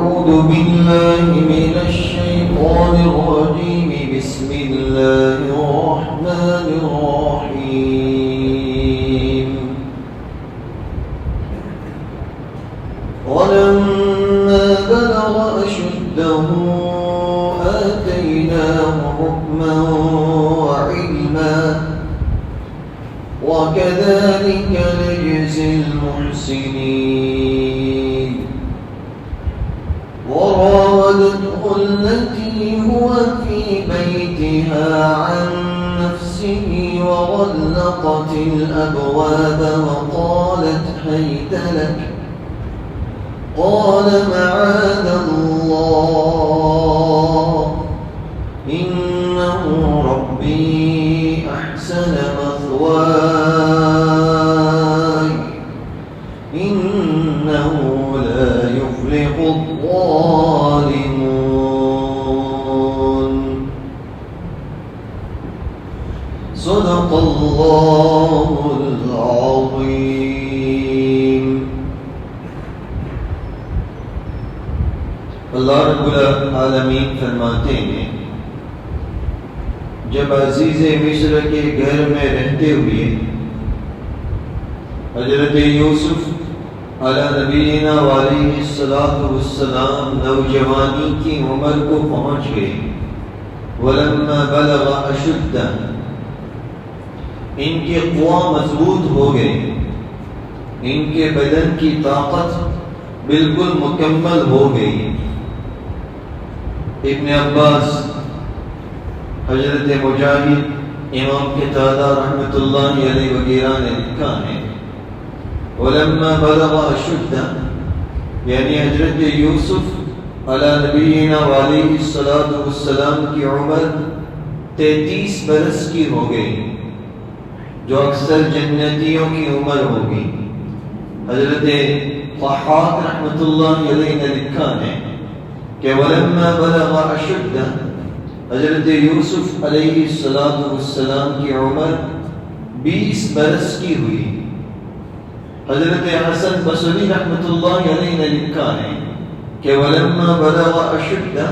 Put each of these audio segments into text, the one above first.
أعوذ بالله من الشيطان الرجيم بسم الله الرحمن الرحيم ولما بلغ أشده آتيناه حكما وعلما وكذلك نجزي المحسنين وراودته التي هو في بيتها عن نفسه وغلقت الأبواب وقالت هيت لك قال معاذ الله إنه ربي أحسن مثواي إنه لا يفلح الظالمون صدق الله العظيم. اللہ رب العالمین فرماتے ہیں جب عزیز مصر کے گھر میں رہتے ہوئے حضرت یوسف علی نبینا علیہ السلام نوجوانی کی عمر کو پہنچ گئے. ولما بلغ اشدہ ان کے قوا مضبوط ہو گئے, ان کے بدن کی طاقت بالکل مکمل ہو گئی. ابن عباس, حضرت مجاہد, امام قتادہ رحمۃ اللہ علیہ وغیرہ نے لکھا ہے ولما بلغ اشدہ یعنی حضرت یوسف علی نبینا علیہ السلام کی عمر 33 برس کی ہو گئی, جو اکثر جنتیوں کی عمر ہوگی. حضرت ضحاک رحمۃ اللہ علیہ نے لکھا ہے کہ ولما بلغ اشدہ حضرت یوسف علیہ السلام کی عمر 20 برس کی ہوئی. حضرت حسن بصری رحمۃ اللہ علیہ نے لکھا ہے کہ ولما بلغ اشدہ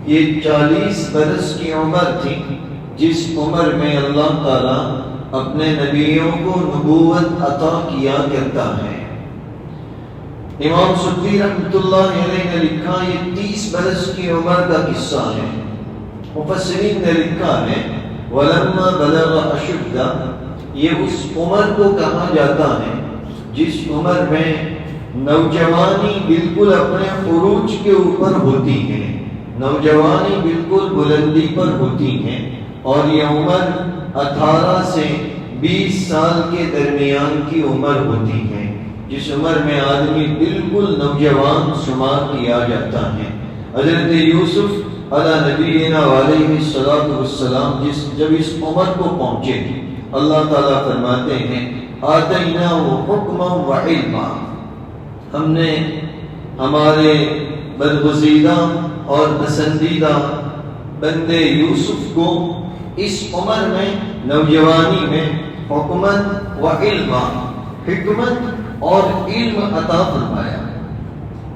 یہ 40 برس کی عمر تھی جس عمر میں اللہ تعالیٰ اپنے نبیوں کو نبوت عطا کیا کرتا ہے. امام سدی رحمۃ اللہ علیہ نے لکھا یہ 30 برس کی عمر کا قصہ ہے. مفسرین نے لکھا ہے ولما بلغ اشدہ یہ اس عمر کو کہا جاتا ہے جس عمر میں نوجوانی بالکل اپنے عروج کے اوپر ہوتی ہے, نوجوانی بالکل بلندی پر ہوتی ہے, اور یہ عمر 18 سے 20 سال کے درمیان کی عمر ہوتی ہے, جس عمر میں آدمی بالکل نوجوان شمار کیا جاتا ہے. حضرت یوسف علی نبینا علیہ السلام جب اس عمر کو پہنچے اللہ تعالیٰ فرماتے ہیں آتیناہ حکما و علما, ہم نے ہمارے برگزیدہ اور پسندیدہ بندے یوسف کو اس عمر میں نوجوانی میں حکمت و علما, حکمت اور علم عطا فرمایا,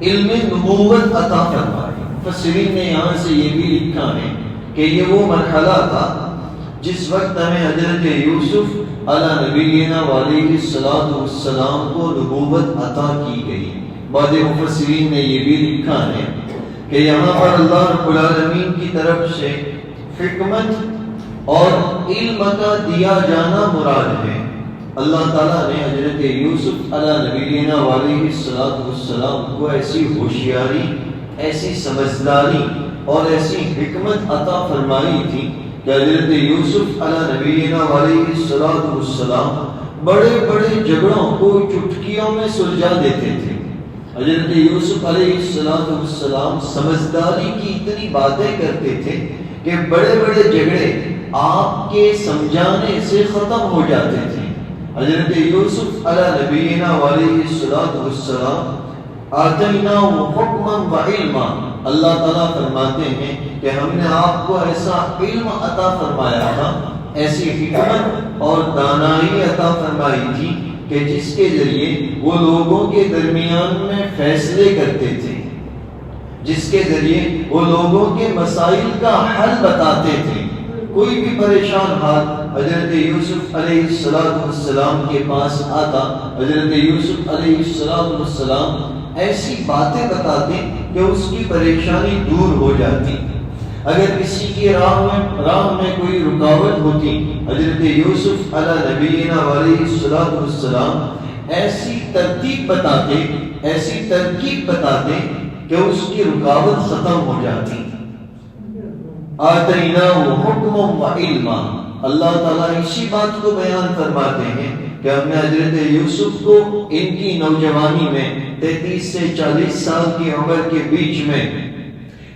علم نبوت عطا فرمایا. مفسرین نے یہاں سے یہ بھی لکھا ہے کہ یہ وہ مرحلہ تھا جس وقت ہمیں حضرت یوسف علی نبینا علیہ السلام کو نبوت عطا کی گئی. بعض مفسرین نے یہ بھی لکھا ہے کہ یہاں پر اللہ رب العالمین کی طرف سے حکمت اور علم کا دیا جانا مراد ہے. اللہ تعالیٰ نے حضرت یوسف علی نبینا علیہ السلام کو ایسی ہوشیاری, ایسی سمجھداری اور ایسی حکمت عطا فرمائی تھی کہ حضرت یوسف علی نبینا علیہ السلام بڑے بڑے جھگڑوں کو چٹکیوں میں سلجھا دیتے تھے. حضرت یوسف علیہ السلام سمجھداری کی اتنی باتیں کرتے تھے کہ بڑے بڑے جھگڑے آپ کے سمجھانے سے ختم ہو جاتے تھے. حضرت یوسف علی نبینا علیہ السلام آتیناہ حکما و علما, اللہ تعالیٰ فرماتے ہیں کہ ہم نے آپ کو ایسا علم عطا فرمایا تھا, ایسی حکمت اور دانائی عطا فرمائی تھی کہ جس کے ذریعے وہ لوگوں کے درمیان میں فیصلے کرتے تھے. جس کے ذریعے وہ لوگوں کے مسائل کا حل بتاتے تھے۔ کوئی بھی پریشان حال حضرت یوسف علیہ السلام کے پاس آتا، حضرت یوسف علیہ السلام ایسی باتیں بتاتے کہ اس کی پریشانی دور ہو جاتی۔ اگر کسی کی راہ میں کوئی رکاوٹ ہوتی، حضرت یوسف علیہ نبینا علیہ السلام ایسی ترتیب بتاتے کہ اس کی رکاوٹ ختم ہو جاتی۔ آتیناہ حکما و علما، اللہ تعالیٰ اسی بات کو بیان فرماتے ہیں کہ ہم نے حضرت یوسف کو ان کی نوجوانی میں 33 سے 40 سال کی عمر کے بیچ میں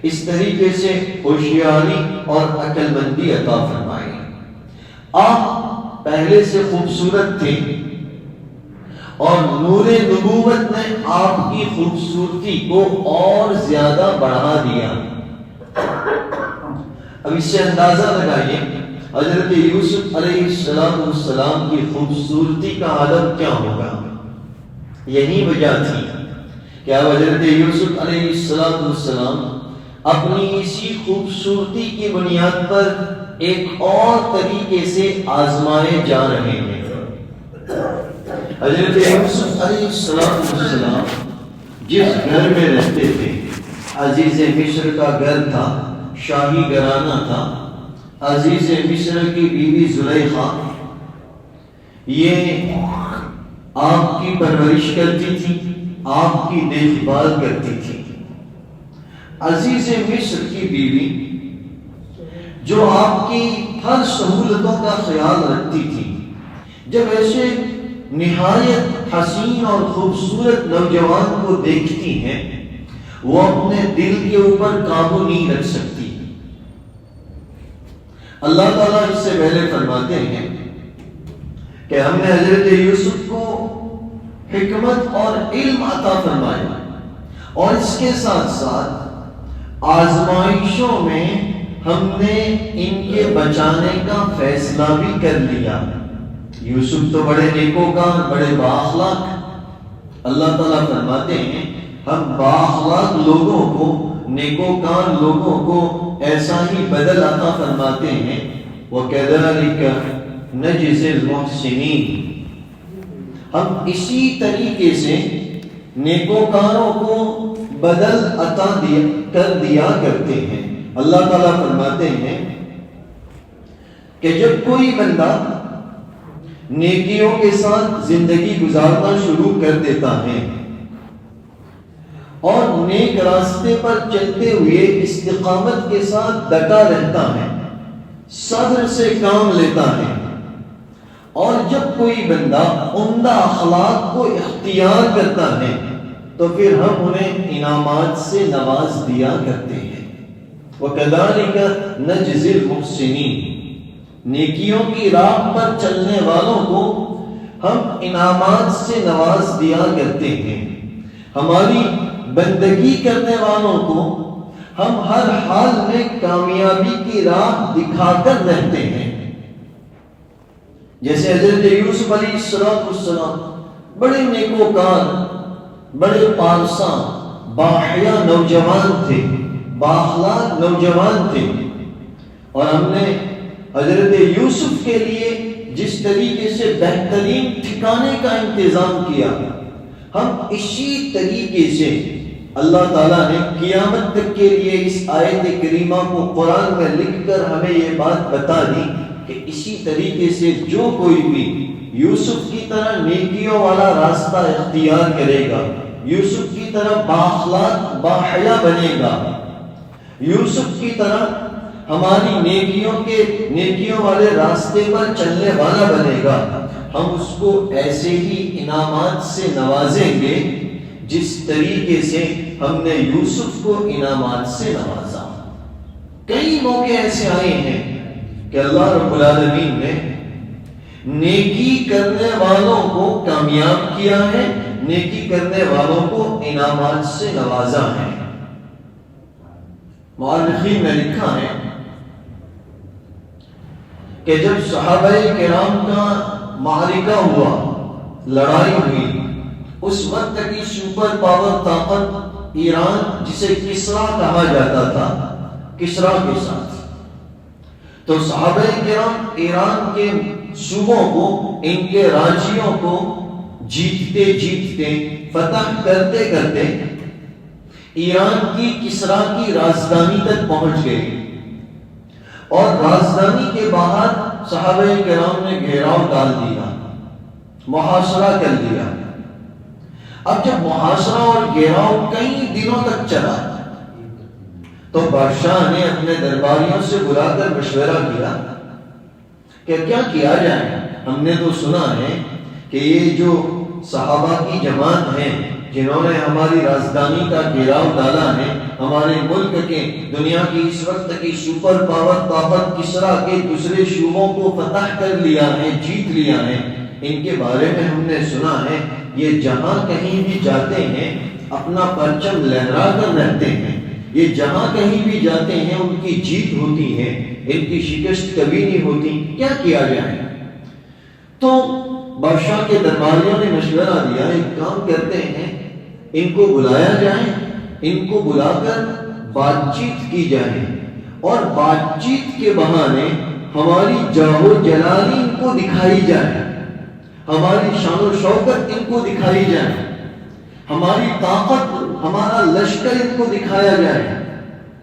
اس طریقے سے ہوشیاری اور عقل مندی عطا فرمائی۔ آپ پہلے سے خوبصورت تھے اور نور نبوت نے آپ کی خوبصورتی کو اور زیادہ بڑھا دیا۔ اب اس سے اندازہ لگائیے حضرت یوسف علیہ السلام کی خوبصورتی کا عالم کیا ہوگا۔ یہی وجہ تھی کہ اب حضرت یوسف علیہ السلام اپنی اسی خوبصورتی کی بنیاد پر ایک اور طریقے سے آزمائے جا رہے ہیں۔ حضرت یوسف علیہ السلام جس گھر میں رہتے تھے، عزیز مصر کا گھر تھا، شاہی گھرانہ تھا۔ عزیز مصر کی بیوی زلیخا یہ آپ کی پرورش کرتی تھی، آپ کی دیکھ بھال کرتی تھی۔ عزیز مصر کی بیوی جو آپ کی ہر سہولتوں کا خیال رکھتی تھی، جب ایسے نہایت حسین اور خوبصورت نوجوان کو دیکھتی ہیں، وہ اپنے دل کے اوپر قابو نہیں رکھ سکتی۔ اللہ تعالیٰ اس سے پہلے فرماتے ہیں کہ ہم نے حضرت یوسف کو حکمت اور علم عطا فرمایا، اور اس کے ساتھ ساتھ آزمائشوں میں ہم نے ان کے بچانے کا فیصلہ بھی کر لیا۔ یوسف تو بڑے نیکوکار، بڑے بااخلاق، اللہ تعالیٰ فرماتے ہیں ہم بااخلاق لوگوں کو، نیکوکار لوگوں کو ایسا ہی بدل عطا فرماتے ہیں۔ وَكَذَلِكَ نَجْزِي الْمُحْسِنِينَ، ہم اسی طریقے سے نیکوکاروں کو بدل عطا کر دیا کرتے ہیں۔ اللہ تعالیٰ فرماتے ہیں کہ جب کوئی بندہ نیکیوں کے ساتھ زندگی گزارنا شروع کر دیتا ہے اور نیک راستے پر چلتے ہوئے استقامت کے ساتھ ڈٹا رہتا ہے، صبر سے کام لیتا ہے، اور جب کوئی بندہ عمدہ اخلاق کو اختیار کرتا ہے تو پھر ہم انہیں انعامات سے نواز دیا کرتے ہیں۔ وَكَذَلِكَ نَجْزِي الْمُحْسِنِينَ، نیکیوں کی راہ پر چلنے والوں کو ہم انعامات سے نواز دیا کرتے ہیں۔ ہماری بندگی کرنے والوں کو ہم ہر حال میں کامیابی کی راہ دکھا کر رہتے ہیں۔ جیسے حضرت یوسف علیہ السلام بڑے نیکوکار، بڑے پارساں، باحیا نوجوان تھے، بااخلاق نوجوان تھے، اور ہم نے حضرت یوسف کے لیے جس طریقے سے بہترین ٹھکانے کا انتظام کیا، ہم اسی طریقے سے اللہ تعالیٰ نے قیامت تک کے لیے اس آیت کریمہ کو قرآن میں لکھ کر ہمیں یہ بات بتا دی کہ اسی طریقے سے جو کوئی بھی یوسف کی طرح نیکیوں والا راستہ اختیار کرے گا، یوسف کی طرح بااخلاق باحیا بنے گا، یوسف کی طرح ہماری نیکیوں والے راستے پر چلنے والا بنے گا، ہم اس کو ایسے ہی انعامات سے نوازیں گے جس طریقے سے ہم نے یوسف کو انعامات سے نوازا۔ کئی موقع ایسے آئے ہیں کہ اللہ رب العالمین نے نیکی کرنے والوں کو کامیاب کیا ہے، نیکی کرنے والوں کو انعامات سے نوازا ہے۔ مؤرخین نے لکھا ہے کہ جب صحابہ کرام کا معرکہ ہوا، لڑائی ہوئی، اس وقت کی سپر پاور طاقت ایران جسے کسرا کہا جاتا تھا، کسرا کے ساتھ. تو صحابہ کرام ایران کے صوبوں کو، ان کے راجیوں کو جیتتے جیتتے، فتح کرتے کرتے ایران کی کسرا کی راجدھانی تک پہنچ گئے. اور راجدھانی کے باہر صحابہ کرام نے گھیراؤ ڈال دیا، محاصرہ کر دیا. اب جب محاصرہ اور گھیراؤ کئی دنوں تک چلا تو بادشاہ نے اپنے درباریوں سے بلا کر مشورہ کیا کہ کیا کیا جائے. ہم نے تو سنا ہے کہ یہ جو صحابہ کی جماعت ہیں جنہوں نے ہماری راجدھانی کا گھیراؤ ڈالا ہے، ہمارے ملک کے، دنیا کی اس وقت کی سپر پاور طاقت کسرا کے دوسرے صوبوں کو فتح کر لیا ہے، جیت لیا ہے، ان کے بارے میں ہم نے سنا ہے یہ جہاں کہیں بھی جاتے ہیں اپنا پرچم لہرا کر رہتے ہیں، یہ جہاں کہیں بھی جاتے ہیں ان کی جیت ہوتی ہے، ان کی شکست کبھی نہیں ہوتی. کیا کیا جائے؟ تو بادشاہ کے درباریوں نے مشورہ دیا، ایک کام کرتے ہیں، ان کو بلایا جائے، ان کو بلا کر بات چیت کی جائے اور بات چیت کے بہانے ہماری جاہ و جلالی ان کو دکھائی جائے، ہماری شان و شوکت ان کو دکھائی جائے، ہماری طاقت، ہمارا لشکر ان کو دکھایا جائے.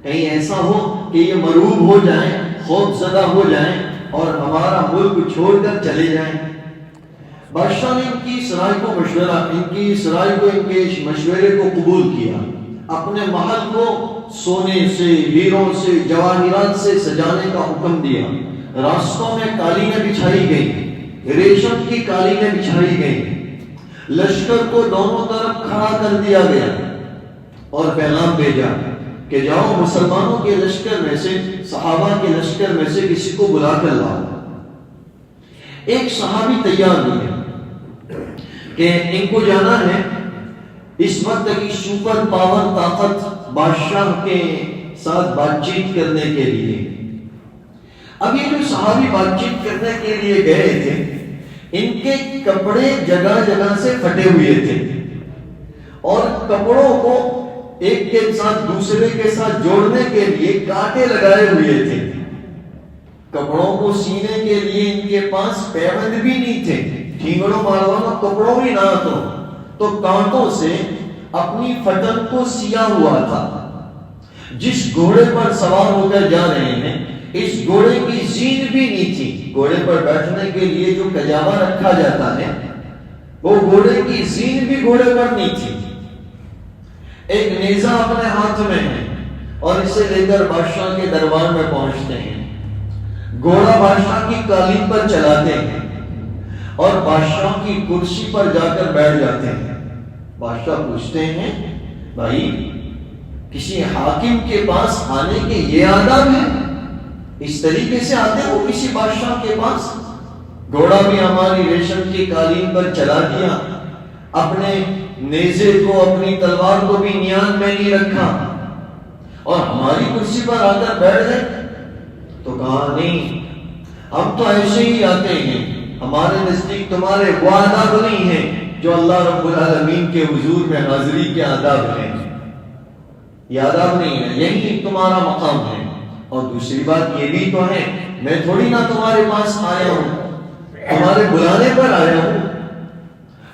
کہیں ایسا ہو کہ یہ مرعوب ہو جائیں، خوف زدہ ہو جائیں اور ہمارا ملک چھوڑ کر چلے جائیں. بادشاہ نے ان کی اس رائے کو ان کے مشورے کو قبول کیا. اپنے محل کو سونے سے، ہیروں سے، جواہرات سے سجانے کا حکم دیا. راستوں میں قالینیں بچھائی گئی، ریشم کی قالینیں بچھائی گئی. لشکر کو دونوں طرف کھڑا کر دیا گیا اور پیغام بھیجا کہ جاؤ مسلمانوں کے لشکر میں سے، صحابہ کے لشکر میں سے کسی کو بلا کر لاؤ. ایک صحابی تیار ہوئے کہ ان کو جانا ہے اس وقت کی سپر پاور طاقت بادشاہ کے ساتھ بات چیت کرنے کے لیے. اب یہ جو صحابی بات چیت کرنے کے لیے گئے تھے، ان کے کپڑے جگہ جگہ سے پھٹے ہوئے تھے اور کپڑوں کو ایک کے ساتھ دوسرے کے ساتھ جوڑنے کے لیے کانٹے لگائے ہوئے تھے. کپڑوں کو سینے کے لیے ان کے پاس پیبند بھی نہیں تھے، ٹھینگڑوں ماروانا کپڑوں بھی نہ تو کانٹوں سے اپنی پھٹن کو سیا ہوا تھا. جس گھوڑے پر سوار ہو کر جا رہے ہیں اس گھوڑے کی زین بھی نہیں تھی. گھوڑے پر بیٹھنے کے لیے جو کجاوا رکھا جاتا ہے وہ گھوڑے کی زین بھی گھوڑے پر نہیں تھی. ایک نیزہ اپنے ہاتھ میں ہے اور اسے لے کر بادشاہ کے دربار میں پہنچتے ہیں. گھوڑا بادشاہ کی قالین پر چلاتے ہیں اور بادشاہ کی کرسی پر جا کر بیٹھ جاتے ہیں. بادشاہ پوچھتے ہیں بھائی کسی حاکم کے پاس آنے کے یہ آداب ہے؟ اس طریقے سے آتے ہو کسی بادشاہ کے پاس؟ گھوڑا بھی ہماری ریشم کی قالین پر چلا دیا، اپنے نیزے کو، اپنی تلوار کو بھی نیاز میں نہیں رکھا اور ہماری کرسی پر آ کر بیٹھ گئے. تو کہا نہیں، ہم تو ایسے ہی آتے ہیں، ہمارے نزدیک تمہارے وہ آداب نہیں ہیں جو اللہ رب العالمین کے حضور میں حاضری کے آداب ہیں. یہ آداب نہیں ہے، یہی تمہارا مقام ہے. اور دوسری بات یہ بھی تو ہے، میں تھوڑی نہ تمہارے پاس آیا ہوں، تمہارے بلانے پر آیا ہوں.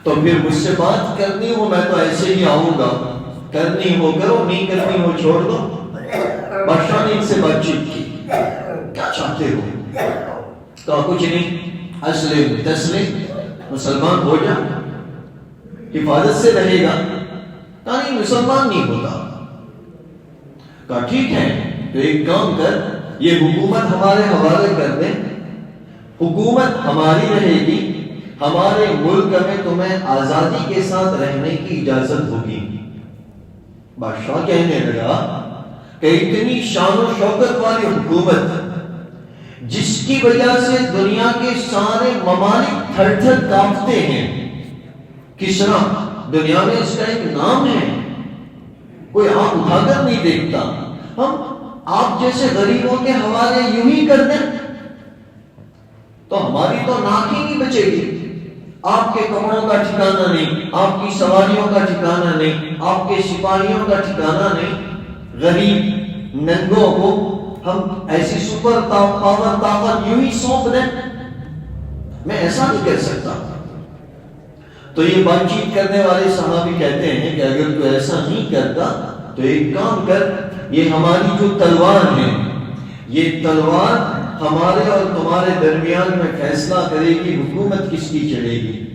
تو پھر مجھ سے بات کرنی ہو میں تو ایسے ہی آؤں گا، کرنی ہو کرو، نہیں کرنی ہو چھوڑ دو. بادشاہ نے ان سے بات چیت کی، کیا چاہتے ہو؟ کہا کچھ نہیں، اسلم تسلم، مسلمان ہو جا، حفاظت سے رہے گا. کہا نہیں مسلمان نہیں ہوتا. کہا ٹھیک ہے تو ایک کام کر، یہ حکومت ہمارے حوالے کر دیں، حکومت ہماری رہے گی، ہمارے ملک میں تمہیں آزادی کے ساتھ رہنے کی اجازت ہوگی. بادشاہ کہنے لگا کہ اتنی شان و شوکت والی حکومت جس کی وجہ سے دنیا کے سارے ممالک تھر تھر کانپتے ہیں، کسرا، دنیا میں اس کا ایک نام ہے، کوئی آنکھ اٹھا کر نہیں دیکھتا. ہم آپ جیسے غریبوں کے حوالے یوں ہی کر دیں تو ہماری تو ناک ہی نہیں بچے گی. آپ کے کپڑوں کا ٹھکانہ نہیں، آپ کی سواریوں کا ٹھکانہ نہیں، آپ کے سپاہیوں کا ٹھکانہ نہیں، غریب ننگوں کو ہم ایسی سپر پاور طاقت یوں ہی سونپ دیں؟ میں ایسا نہیں کر سکتا۔ تو یہ بات چیت کرنے والے صحابی کہتے ہیں کہ اگر تو ایسا نہیں کرتا تو ایک کام کر، یہ ہماری جو تلوار ہے، یہ تلوار ہمارے اور تمہارے درمیان میں فیصلہ کرے گی حکومت کس کی چلے گی۔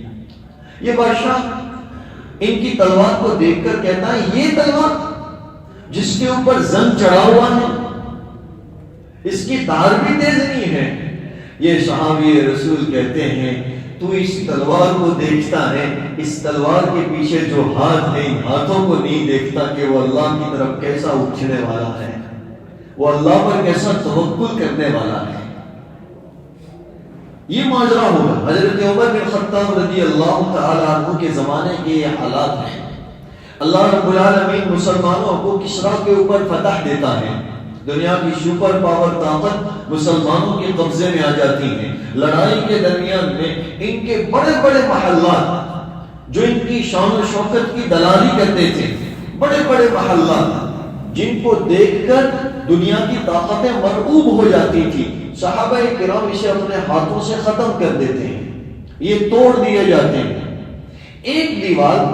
یہ بادشاہ ان کی تلوار کو دیکھ کر کہتا ہے یہ تلوار جس کے اوپر زنگ چڑھا ہوا ہے، اس کی دھار بھی تیز نہیں ہے۔ یہ صحابی رسول کہتے ہیں تو اس تلوار کو دیکھتا ہے، اس تلوار کے پیچھے جو ہاتھ ہے ان ہاتھوں کو نہیں دیکھتا کہ وہ اللہ کی طرف کیسا اٹھنے والا ہے، وہ اللہ پر کیسا توکل کرنے والا ہے۔ یہ ماجرا ہوگا۔ حضرت عمر بن خطاب رضی اللہ تعالی عنہ کے زمانے کے یہ حالات ہیں۔ اللہ رب العالمین مسلمانوں کو کسرا کے اوپر فتح دیتا ہے، دنیا کی سپر پاور طاقت مسلمانوں کے قبضے میں آ جاتی ہے۔ لڑائی کے درمیان میں ان کے بڑے بڑے محلات جو ان کی شان و شوکت کی دلالی کرتے تھے، بڑے بڑے محلات جن کو دیکھ کر دنیا کی طاقتیں مرعوب ہو جاتی تھی، صحابہ کرام اسے اپنے ہاتھوں سے ختم کر دیتے ہیں، یہ توڑ دیے جاتے ہیں۔ ایک دیوار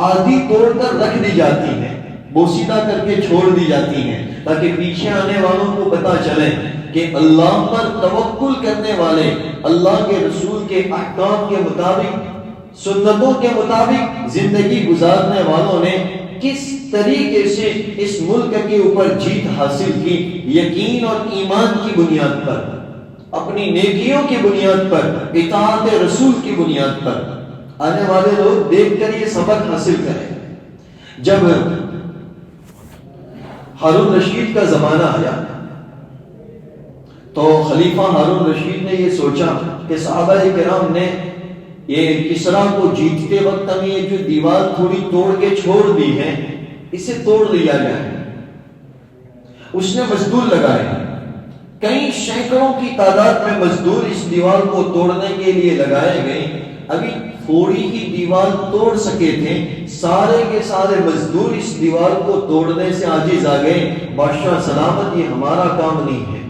آدھی توڑ کر رکھ دی جاتی ہے، بوسیدہ کر کے چھوڑ دی جاتی ہیں، تاکہ پیچھے آنے والوں کو پتا چلے کہ اللہ پر توکل کرنے والے، اللہ کے رسول کے احکام کے مطابق، سنتوں کے مطابق زندگی گزارنے والوں نے کس طریقے سے اس ملک کے اوپر جیت حاصل کی، یقین اور ایمان کی بنیاد پر، اپنی نیکیوں کی بنیاد پر، اطاعت رسول کی بنیاد پر۔ آنے والے لوگ دیکھ کر یہ سبق حاصل کریں۔ جب ہارون رشید کا زمانہ آیا تو خلیفہ ہارون رشید نے یہ سوچا کہ صحابہ کرام نے یہ کسرا کو جیتتے وقت ہمیں یہ جو دیوار تھوڑی توڑ کے چھوڑ دی ہے اسے توڑ لیا جائے۔ اس نے مزدور لگائے، کئی سینکڑوں کی تعداد میں مزدور اس دیوار کو توڑنے کے لیے لگائے گئے۔ ابھی تھوڑی ہی دیوار توڑ سکے تھے، سارے کے سارے مزدور اس دیوار کو توڑنے سے عاجز آ گئے۔ بادشاہ سلامت، یہ ہمارا کام نہیں ہے،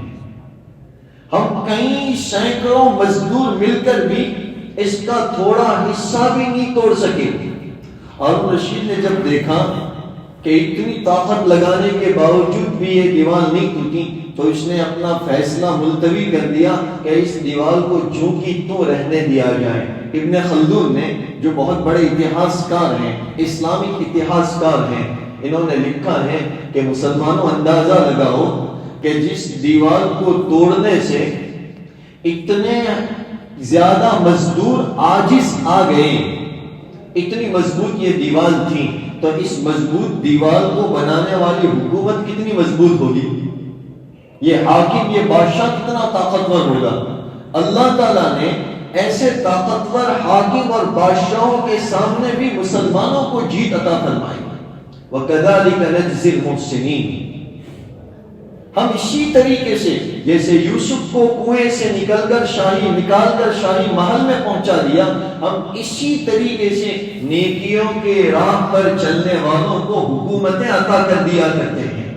ہم کئی سینکڑوں مزدور مل کر بھی اس کا تھوڑا حصہ بھی نہیں توڑ سکے۔ ہارون رشید نے جب دیکھا کہ اتنی طاقت لگانے کے باوجود بھی یہ دیوار نہیں ٹوٹی تو اس نے اپنا فیصلہ ملتوی کر دیا کہ اس دیوار کو جو کی تو رہنے دیا جائے۔ ابن خلدون نے، جو بہت بڑے اتہاس کار ہیں، اسلامی اتہاس کار ہیں، انہوں نے لکھا ہے کہ مسلمانوں اندازہ لگاؤ کہ جس دیوار کو توڑنے سے اتنے زیادہ مزدور عاجز آ گئے، اتنی مضبوط یہ دیوار تھی، تو اس مضبوط دیوار کو بنانے والی حکومت کتنی مضبوط ہوگی، یہ حاکم، یہ بادشاہ کتنا طاقتور ہوگا۔ اللہ تعالیٰ نے ایسے طاقتور حاکم اور بادشاہوں کے سامنے بھی مسلمانوں کو جیت عطا فرمائی۔ وَكَذَلِكَ نَجْزِي الْمُحْسِنِينَ، ہم اسی طریقے سے جیسے یوسف کو کنویں سے نکال کر شاہی محل میں پہنچا دیا، ہم اسی طریقے سے نیکیوں کے راہ پر چلنے والوں کو حکومتیں عطا کر دیا کرتے ہیں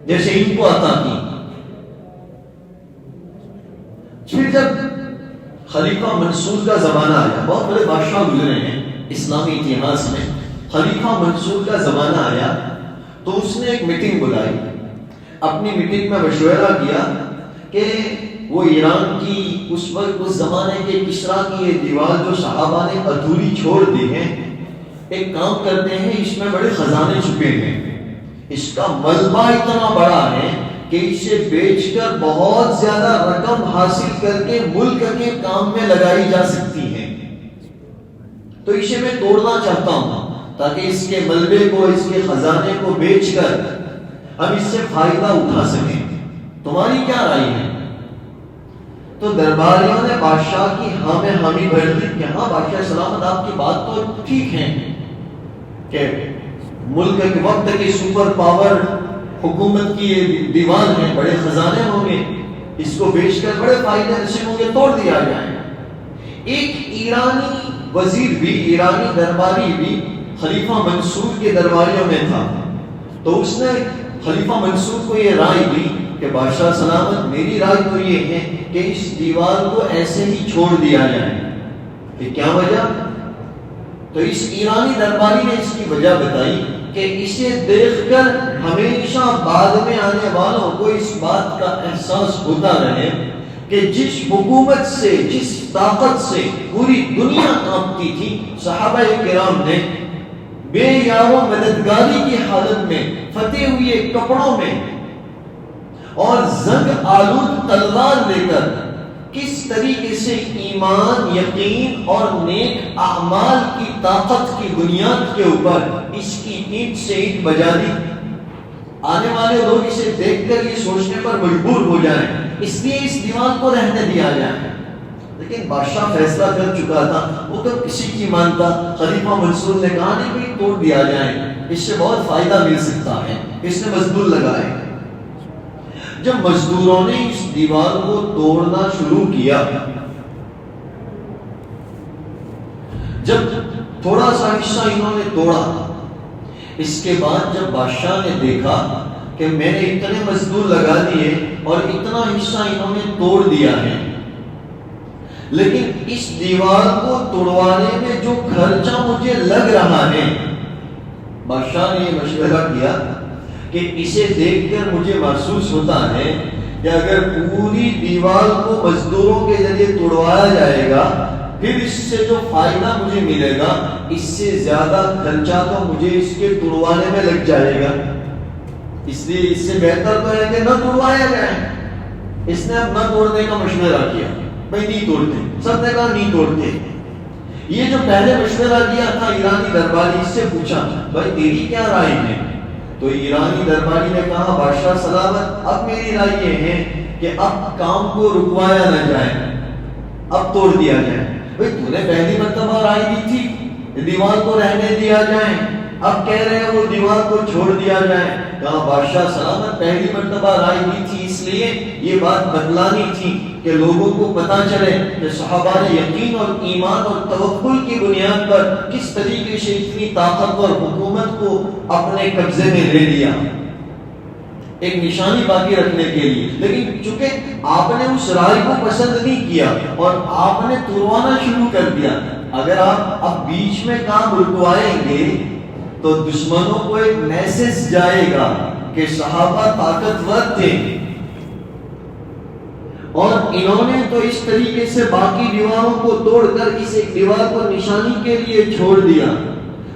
جیسے ان کو عطا کی۔ پھر جب خلیفہ منصور کا زمانہ آیا، بہت بڑے بادشاہ گزرے ہیں اسلامی اتہاس میں، خلیفہ منصور کا زمانہ آیا تو اس نے ایک میٹنگ بلائی، اپنی میٹنگ میں مشورہ کیا کہ وہ ایران کی اس وقت اس زمانے کے کسرا کی یہ دیوار جو صحابہ نے ادھوری چھوڑ دی ہے، ایک کام کرتے ہیں، اس میں بڑے خزانے چھپے ہیں، اس کا ملبہ اتنا بڑا ہے کہ اسے بیچ کر بہت زیادہ رقم حاصل کر کے ملک کے کام میں لگائی جا سکتی ہے، تو اسے میں توڑنا چاہتا ہوں تاکہ اس کے ملبے کو، اس کے خزانے کو بیچ کر ہم اس سے فائدہ اٹھا سکیں، تمہاری کیا رائے ہے؟ تو درباریوں نے بادشاہ کی ہاں میں حامی بھر دی کہ ہاں بادشاہ سلامت، آپ کی بات تو ٹھیک ہے کہ ملک کے وقت کی سپر پاور حکومت کی یہ دیوار ہے، بڑے خزانے ہوں گے، اس کو بیچ کر بڑے فائدے نصیب ہوں گے، توڑ دیا جائے۔ ایک ایرانی وزیر بھی، ایرانی درباری بھی خلیفہ منصور کے درباریوں میں تھا، تو اس نے خلیفہ منصور کو یہ رائے دی کہ بادشاہ سلامت، میری رائے تو یہ ہے کہ اس دیوار کو ایسے ہی چھوڑ دیا جائے۔ کہ کیا وجہ؟ تو اس ایرانی درباری نے اس کی وجہ بتائی کہ اسے دیکھ کر ہمیشہ بعد میں آنے والوں کو اس بات کا احساس ہوتا رہے کہ جس حکومت سے، جس طاقت سے پوری دنیا کانپتی تھی، صحابہ کرام نے بے یارو مددگاری کی حالت میں، پھٹے ہوئے کپڑوں میں اور زنگ آلود تلوار لے کر کس طریقے سے ایمان، یقین اور نیک اعمال کی طاقت کی بنیاد کے اوپر اس کی اینٹ سے اینٹ بجا دی۔ آنے والے لوگ اسے دیکھ کر یہ سوچنے پر مجبور ہو جائیں، اس لیے اس دیوار کو رہنے دیا جائے۔ لیکن بادشاہ فیصلہ کر چکا تھا، وہ تو کسی کی مانتا۔ خلیفہ منصور نے کہا نہیں بھائی توڑ دیا جائے، اس سے بہت فائدہ مل سکتا ہے۔ اس نے مزدور لگائے۔ جب مزدوروں نے اس دیوار کو توڑنا شروع کیا، جب تھوڑا سا حصہ انہوں نے توڑا، اس کے بعد جب بادشاہ نے دیکھا کہ میں نے اتنے مزدور لگا دیے اور اتنا حصہ انہوں نے توڑ دیا ہے، لیکن اس دیوار کو توڑوانے میں جو خرچہ مجھے لگ رہا ہے، بادشاہ نے یہ مشورہ کیا کہ اسے دیکھ کر مجھے محسوس ہوتا ہے کہ اگر پوری دیوار کو مزدوروں کے ذریعے توڑوایا جائے گا، پھر اس سے جو فائدہ مجھے ملے گا، اس سے زیادہ خرچہ تو مجھے اس کے توڑوانے میں لگ جائے گا، اس لیے اس سے بہتر تو ہے کہ نہ توڑوایا جائے۔ اس نے اب نہ توڑنے کا مشورہ کیا، بھائی نہیں توڑتے، سب نے کہا نہیں توڑتے۔ یہ جو پہلے مشورہ دیا تھا ایرانی درباری، اس سے پوچھا بھائی تیری کیا رائے ہے؟ تو ایرانی درباری نے کہا بادشاہ سلامت، اب میری رائے یہ ہے کہ اب کام کو رکوایا نہ جائے، اب توڑ دیا جائے۔ بھئی تو نے پہلی مرتبہ رائے دی تھی دیوار کو رہنے دیا جائے، اب کہہ رہے ہیں وہ دیوار کو چھوڑ دیا جائے۔ کہا بادشاہ سلامت، پہلی مرتبہ رائے دی تھی اس لیے یہ بات بتلانی تھی کہ لوگوں کو پتا چلے کہ صحابہ نے یقین اور ایمان اور توکل کی بنیاد پر کس طریقے سے اتنی طاقت اور حکومت کو اپنے قبضے میں لے لیا، ایک نشانی باقی رکھنے کے لیے۔ لیکن چونکہ آپ نے اس رائے کو پسند نہیں کیا اور آپ نے توڑوانا شروع کر دیا، اگر آپ اب بیچ میں کام رکوائیں گے تو دشمنوں کو ایک میسج جائے گا کہ صحابہ طاقتور تھے اور انہوں نے تو اس طریقے سے باقی دیواروں کو توڑ کر اس ایک دیوار کو نشانی کے لیے چھوڑ دیا۔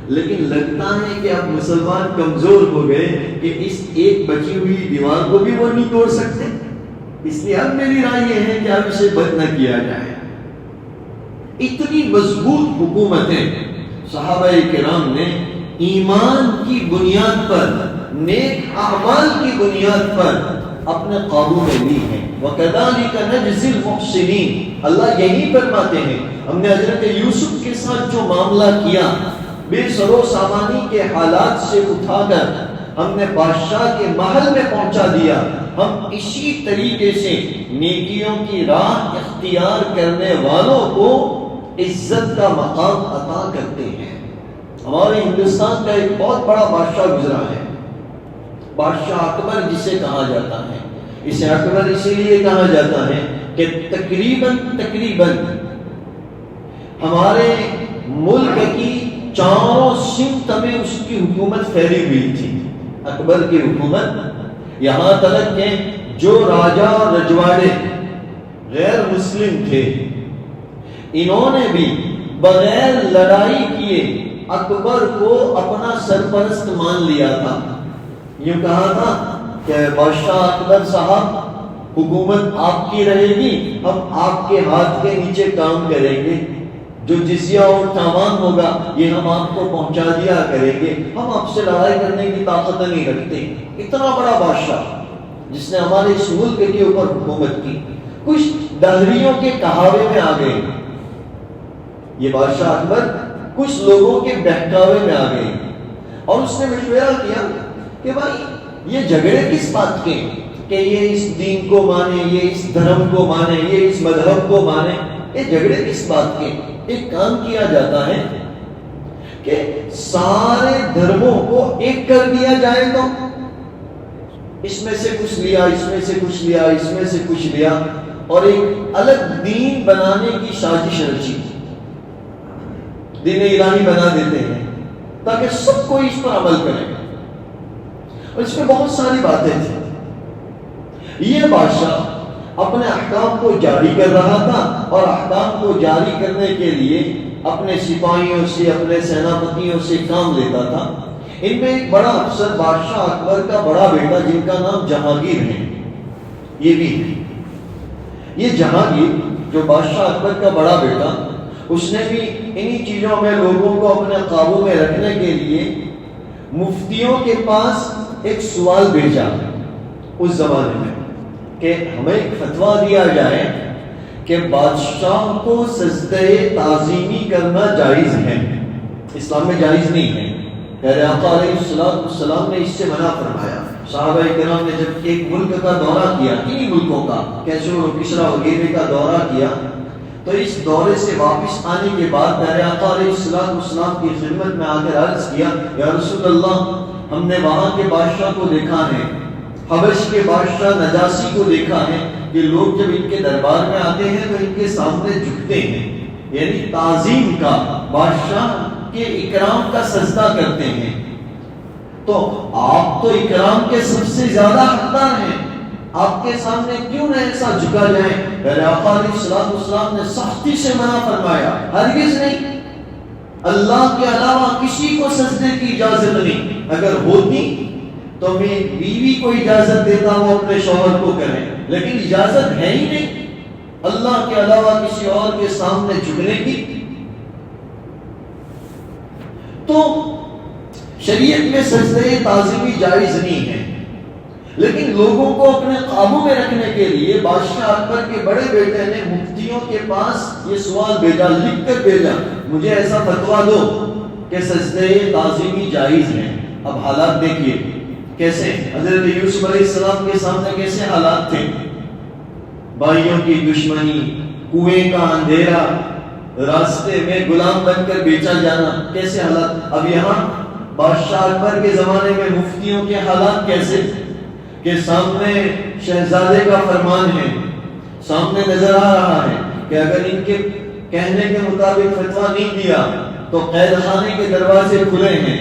لیکن لگتا ہے کہ اب مسلمان کمزور ہو گئے کہ اس ایک بچی ہوئی دیوار کو بھی وہ نہیں توڑ سکتے، اس لیے اب میری رائے یہ ہے کہ اب اسے بند نہ کیا جائے۔ اتنی مضبوط حکومتیں صحابہ کرام نے ایمان کی بنیاد پر، نیک اعمال کی بنیاد پر اپنے قابو میں لی ہیں۔ وَكَذَلِكَ نَجْزِي الْمُحْسِنِينَ، اللہ یہی فرماتے ہیں ہم نے حضرت یوسف کے ساتھ جو معاملہ کیا، بے سر و سامانی کے حالات سے اٹھا کر ہم نے بادشاہ کے محل میں پہنچا دیا، ہم اسی طریقے سے نیکیوں کی راہ اختیار کرنے والوں کو عزت کا مقام عطا کرتے ہیں۔ ہمارے ہندوستان کا ایک بہت بڑا بادشاہ گزرا ہے، بادشاہ اکبر جسے کہا جاتا ہے۔ اسے اکبر اسی لیے کہا جاتا ہے کہ تقریباً ہمارے ملک کی چاروں سمت میں اس کی حکومت پھیلی ہوئی تھی۔ اکبر کی حکومت یہاں تک کہ جو راجا اور رجواڑے غیر مسلم تھے، انہوں نے بھی بغیر لڑائی کیے اکبر کو اپنا سرپرست مان لیا تھا۔ یوں کہا تھا کہ بادشاہ اکبر صاحب، حکومت آپ کی رہے گی، ہم آپ کے ہاتھ کے نیچے کام کریں گے، جو جزیہ اور تاوان ہوگا یہ ہم آپ کو پہنچا دیا کریں گے، ہم آپ سے لڑائی کرنے کی طاقت نہیں رکھتے۔ اتنا بڑا بادشاہ جس نے ہمارے اس ملک کے اوپر حکومت کی، کچھ دہریوں کے کہاوے میں آ گئے۔ یہ بادشاہ اکبر کچھ لوگوں کے بہکاوے میں آ گئے اور اس نے مشورہ کیا کہ بھائی یہ جھگڑے کس بات کے کہ یہ اس دین کو مانے، یہ اس دھرم کو مانے، یہ اس مذہب کو مانے۔ یہ جھگڑے کس بات کے؟ ایک کام کیا جاتا ہے کہ سارے دھرموں کو ایک کر دیا جائے، تو اس میں سے کچھ لیا، اس میں سے کچھ لیا، اس میں سے کچھ لیا، اور ایک الگ دین بنانے کی سازش رچی، دین الہی بنا دیتے ہیں تاکہ سب کو اس پر عمل کریں۔ اور اس میں بہت ساری باتیں تھیں۔ یہ بادشاہ اپنے احکام کو جاری کر رہا تھا، اور احکام کو جاری کرنے کے لیے اپنے سپاہیوں سے، اپنے سیناپتیوں سے کام لیتا تھا۔ ان میں ایک بڑا افسر بادشاہ اکبر کا بڑا بیٹا جن کا نام جہانگیر ہے، یہ بھی ہے۔ یہ جہانگیر جو بادشاہ اکبر کا بڑا بیٹا، اس نے بھی انہی چیزوں میں لوگوں کو اپنے قابو میں رکھنے کے لیے مفتیوں کے پاس ایک سوال بھیجا اس زمانے میں کہ ہمیں ایک فتویٰ دیا جائے کہ بادشاہ کو سجدہ تعظیمی کرنا جائز ہے، اسلام میں جائز نہیں ہے۔ پیارے آقا علیہ السلام نے اس سے منع فرمایا۔ صحابہ کرام نے جب ایک ملک کا دورہ کیا، انہی ملکوں کا، کیسر و کسریٰ وغیرہ کا دورہ کیا، تو اس دورے سے واپس آنے کے بعد پیارے آقا علیہ السلام کی خدمت میں آ کر عرض کیا، یا رسول اللہ، ہم نے وہاں کے بادشاہ کو دیکھا ہے، حبش کے بادشاہ نجاشی کو دیکھا ہے کہ لوگ جب ان کے دربار میں آتے ہیں تو ان کے سامنے جھکتے ہیں، یعنی تعظیم کا، بادشاہ کے اکرام کا سجدہ کرتے ہیں، تو آپ تو اکرام کے سب سے زیادہ حقدار ہیں، آپ کے سامنے کیوں نہ ایسا جھکا جائے؟ میرے آقا علیہ السلام نے سختی سے منع فرمایا، ہرگز نہیں، اللہ کے علاوہ کسی کو سجدے کی اجازت نہیں، اگر ہوتی تو میں بیوی کو اجازت دیتا ہوں اپنے شوہر کو کریں، لیکن اجازت ہے ہی نہیں اللہ کے علاوہ کسی اور کے سامنے جھکنے کی۔ تو شریعت میں سجدہ تعظیمی جائز نہیں ہے، لیکن لوگوں کو اپنے قابو میں رکھنے کے لیے بادشاہ اکبر کے بڑے بیٹے نے مفتیوں کے پاس یہ سوال بھیجا، لکھ کر بھیجا، مجھے ایسا فتویٰ دو کہ سجدہ تعظیمی جائز ہے۔ اب حالات دیکھیے کیسے حضرت یوسف علیہ السلام کے سامنے کیسے حالات تھے، بھائیوں کی دشمنی، کنویں کا اندھیرا، راستے میں غلام بن کر بیچا جانا، کیسے حالات۔ اب یہاں بادشاہ اکبر کے زمانے میں مفتیوں کے حالات کیسے کہ سامنے شہزادے کا فرمان ہے، سامنے نظر آ رہا ہے کہ اگر ان کے کہنے کے مطابق فتویٰ نہیں دیا تو قید خانے کے دروازے کھلے ہیں،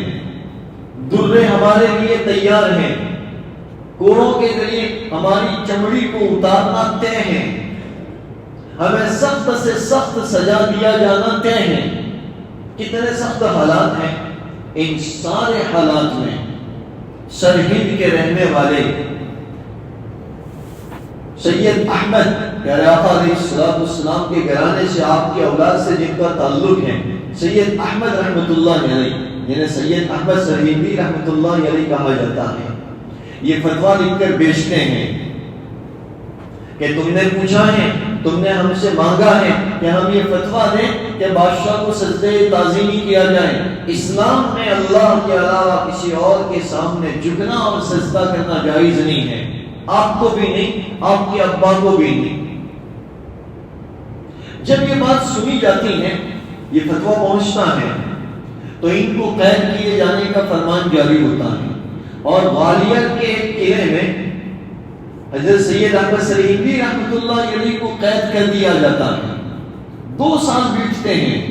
درے ہمارے لیے تیار ہیں، کوڑوں کے ذریعے ہماری چمڑی کو اتارنا طے ہے، ہمیں سخت سے سخت سزا دیا جانا طے ہے۔ کتنے سخت حالات ہیں۔ ان سارے حالات میں سرہند کے رہنے والے سید احمد پیارے آقا علیہ السلام کے گھرانے سے، آپ کی اولاد سے جن کا تعلق ہے، سید احمد رحمۃ اللہ علیہ، جنہیں سید احمد سرہندی رحمۃ اللہ علیہ کہا جاتا ہے، یہ فتویٰ لکھ کر بیچتے ہیں کہ تم نے پوچھا ہے، تم نے ہم سے مانگا ہے کہ ہم یہ فتویٰ دیں کہ بادشاہ کو سجدہ تعظیمی کیا جائے۔ اسلام میں اللہ کے علاوہ کسی اور کے سامنے جھکنا اور سجدہ کرنا جائز نہیں ہے، آپ کو بھی نہیں، آپ کے ابا کو بھی نہیں۔ جب یہ بات سنی جاتی ہے، یہ فتویٰ پہنچتا ہے، تو ان کو قید کیے جانے کا فرمان جاری ہوتا ہے، اور گوالیار کے ایک قلعے میں حضرت سید احمد سرہندی رحمۃ اللہ علیہ کو قید کر دیا جاتا ہے۔ 2 سال بیتتے ہیں،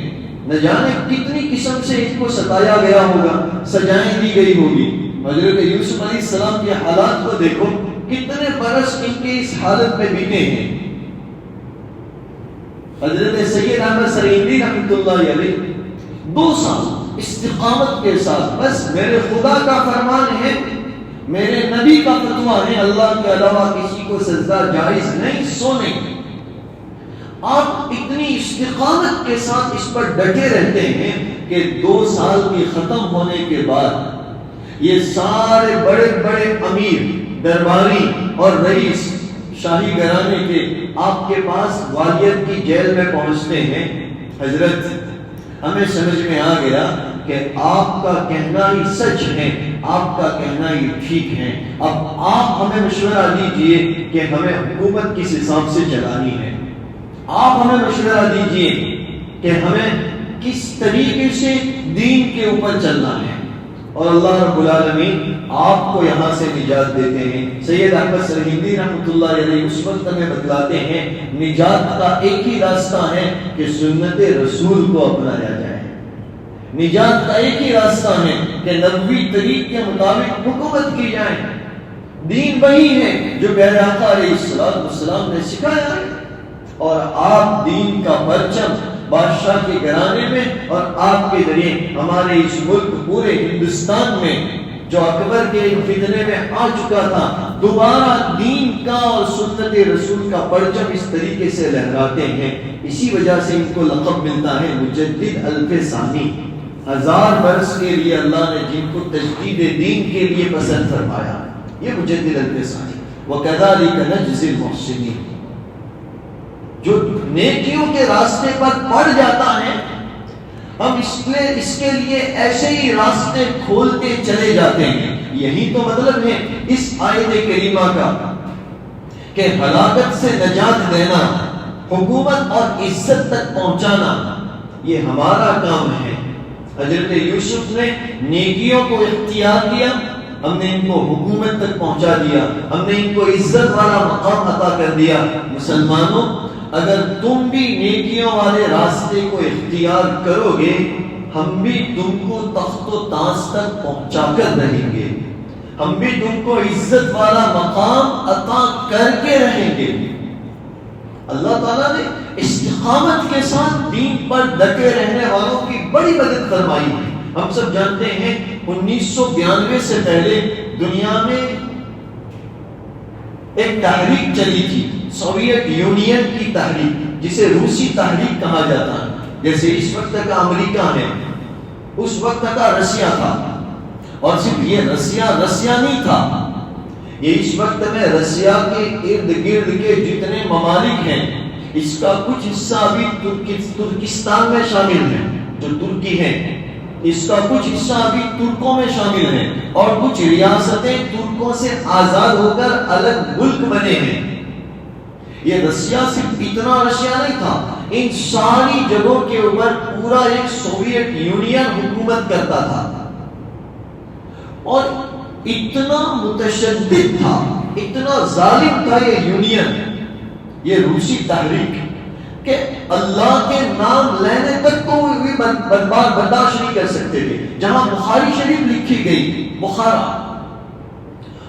نہ جانے کتنی قسم سے ان کو ستایا گیا ہوگا، سزائیں دی گئی ہوگی۔ حضرت یوسف علیہ السلام کے حالات کو دیکھو، کتنے برس ان کے اس حالت میں بیتے ہیں۔ حضرت سید احمد سرہندی رحمۃ اللہ علیہ 2 سال استقامت کے ساتھ، بس میرے خدا کا فرمان ہے، میرے نبی کا فتویٰ ہے، اللہ کے علاوہ کسی کو سجدہ جائز نہیں، سونے۔ آپ اتنی استقامت کے ساتھ اس پر ڈٹے رہتے ہیں کہ 2 سال کی ختم ہونے کے بعد یہ سارے بڑے بڑے امیر، درباری اور رئیس شاہی گھرانے کے آپ کے پاس گوالیار کی جیل میں پہنچتے ہیں۔ حضرت، ہمیں سمجھ میں آ گیا کہ آپ کا کہنا ہی سچ ہے، آپ کا کہنا ہی ٹھیک ہے، اب آپ ہمیں مشورہ دیجئے کہ ہمیں حکومت کس حساب سے چلانی ہے۔ آپ ہمیں مشورہ دیجئے کہ ہمیں کس طریقے سے دین کے اوپر چلنا ہے. اور اللہ رب العالمین آپ کو یہاں سے نجات دیتے ہیں. سید احمد سرہندی رحمۃ اللہ علیہ اس وقت ہمیں بتلاتے ہیں نجات کا ایک ہی راستہ ہے کہ سنت رسول کو اپنایا جائے. نجات کا ایک ہی راستہ ہے کہ نبوی طریق کے مطابق حکومت کی جائے. دین وہی ہے جو پیارے آقا علیہ السلام نے سکھایا ہے. اور آپ دین کا پرچم بادشاہ کے گھرانے میں اور آپ کے ذریعے ہمارے اس ملک پورے ہندوستان میں جو اکبر کے فتنے میں آ چکا تھا, دوبارہ دین کا اور سنت رسول کا پرچم اس طریقے سے لہراتے ہیں. اسی وجہ سے ان کو لقب ملتا ہے مجدد الف ثانی. 1000 برس کے لیے اللہ نے جن کو تجدید دین کے لیے پسند فرمایا, یہ مجدد الف ثانی. وَكَذَلِكَ نَجْزِي الْمُحْسِنِينَ. جو نیکیوں کے راستے پر پڑ جاتا ہے, ہم اس کے لیے ایسے ہی راستے کھولتے چلے جاتے ہیں. یہی تو مطلب ہے اس آیت کریمہ کا کہ ہلاکت سے نجات دینا, حکومت اور عزت تک پہنچانا, یہ ہمارا کام ہے. حضرت یوسف نے نیکیوں کو اختیار کیا, ہم نے ان کو حکومت تک پہنچا دیا, ہم نے ان کو عزت والا مقام عطا کر دیا. مسلمانوں, اگر تم بھی نیکیوں والے راستے کو اختیار کرو گے, ہم بھی تم کو تخت و تاج تک پہنچا کر رہیں گے, ہم بھی تم کو عزت والا مقام عطا کر کے رہیں گے. اللہ تعالیٰ نے استقامت کے ساتھ دین پر ڈٹے رہنے والوں کی بڑی مدد فرمائی ہے. ہم سب جانتے ہیں 1992 سے پہلے دنیا میں ایک تحریک چلی تھی, سوویت یونین کی تحریک, جسے روسی تحریک کہا جاتا ہے. جیسے اس وقت کا امریکہ ہے, اس وقت کا رشیا تھا. اور صرف یہ رشیا نہیں تھا, یہ اس وقت میں رشیا کے ارد گرد کے جتنے ممالک ہیں, اس کا کچھ حصہ ابھی ترکستان میں شامل ہے, جو ترکی ہے, اس کا کچھ حصہ ابھی ترکوں میں شامل ہے, اور کچھ ریاستیں ترکوں سے آزاد ہو کر الگ ملک بنے ہیں. یہ رشیا صرف اتنا رشیا نہیں تھا, ان ساری جگہوں کے اوپر پورا ایک سوویت یونین حکومت کرتا تھا. اور اتنا متشدد تھا, اتنا ظالم تھا یہ یونین, یہ روسی تحریک, کہ اللہ کے نام لینے تک کو بھی برداشت نہیں کر سکتے تھے. جہاں بخاری شریف لکھی گئی, بخارا,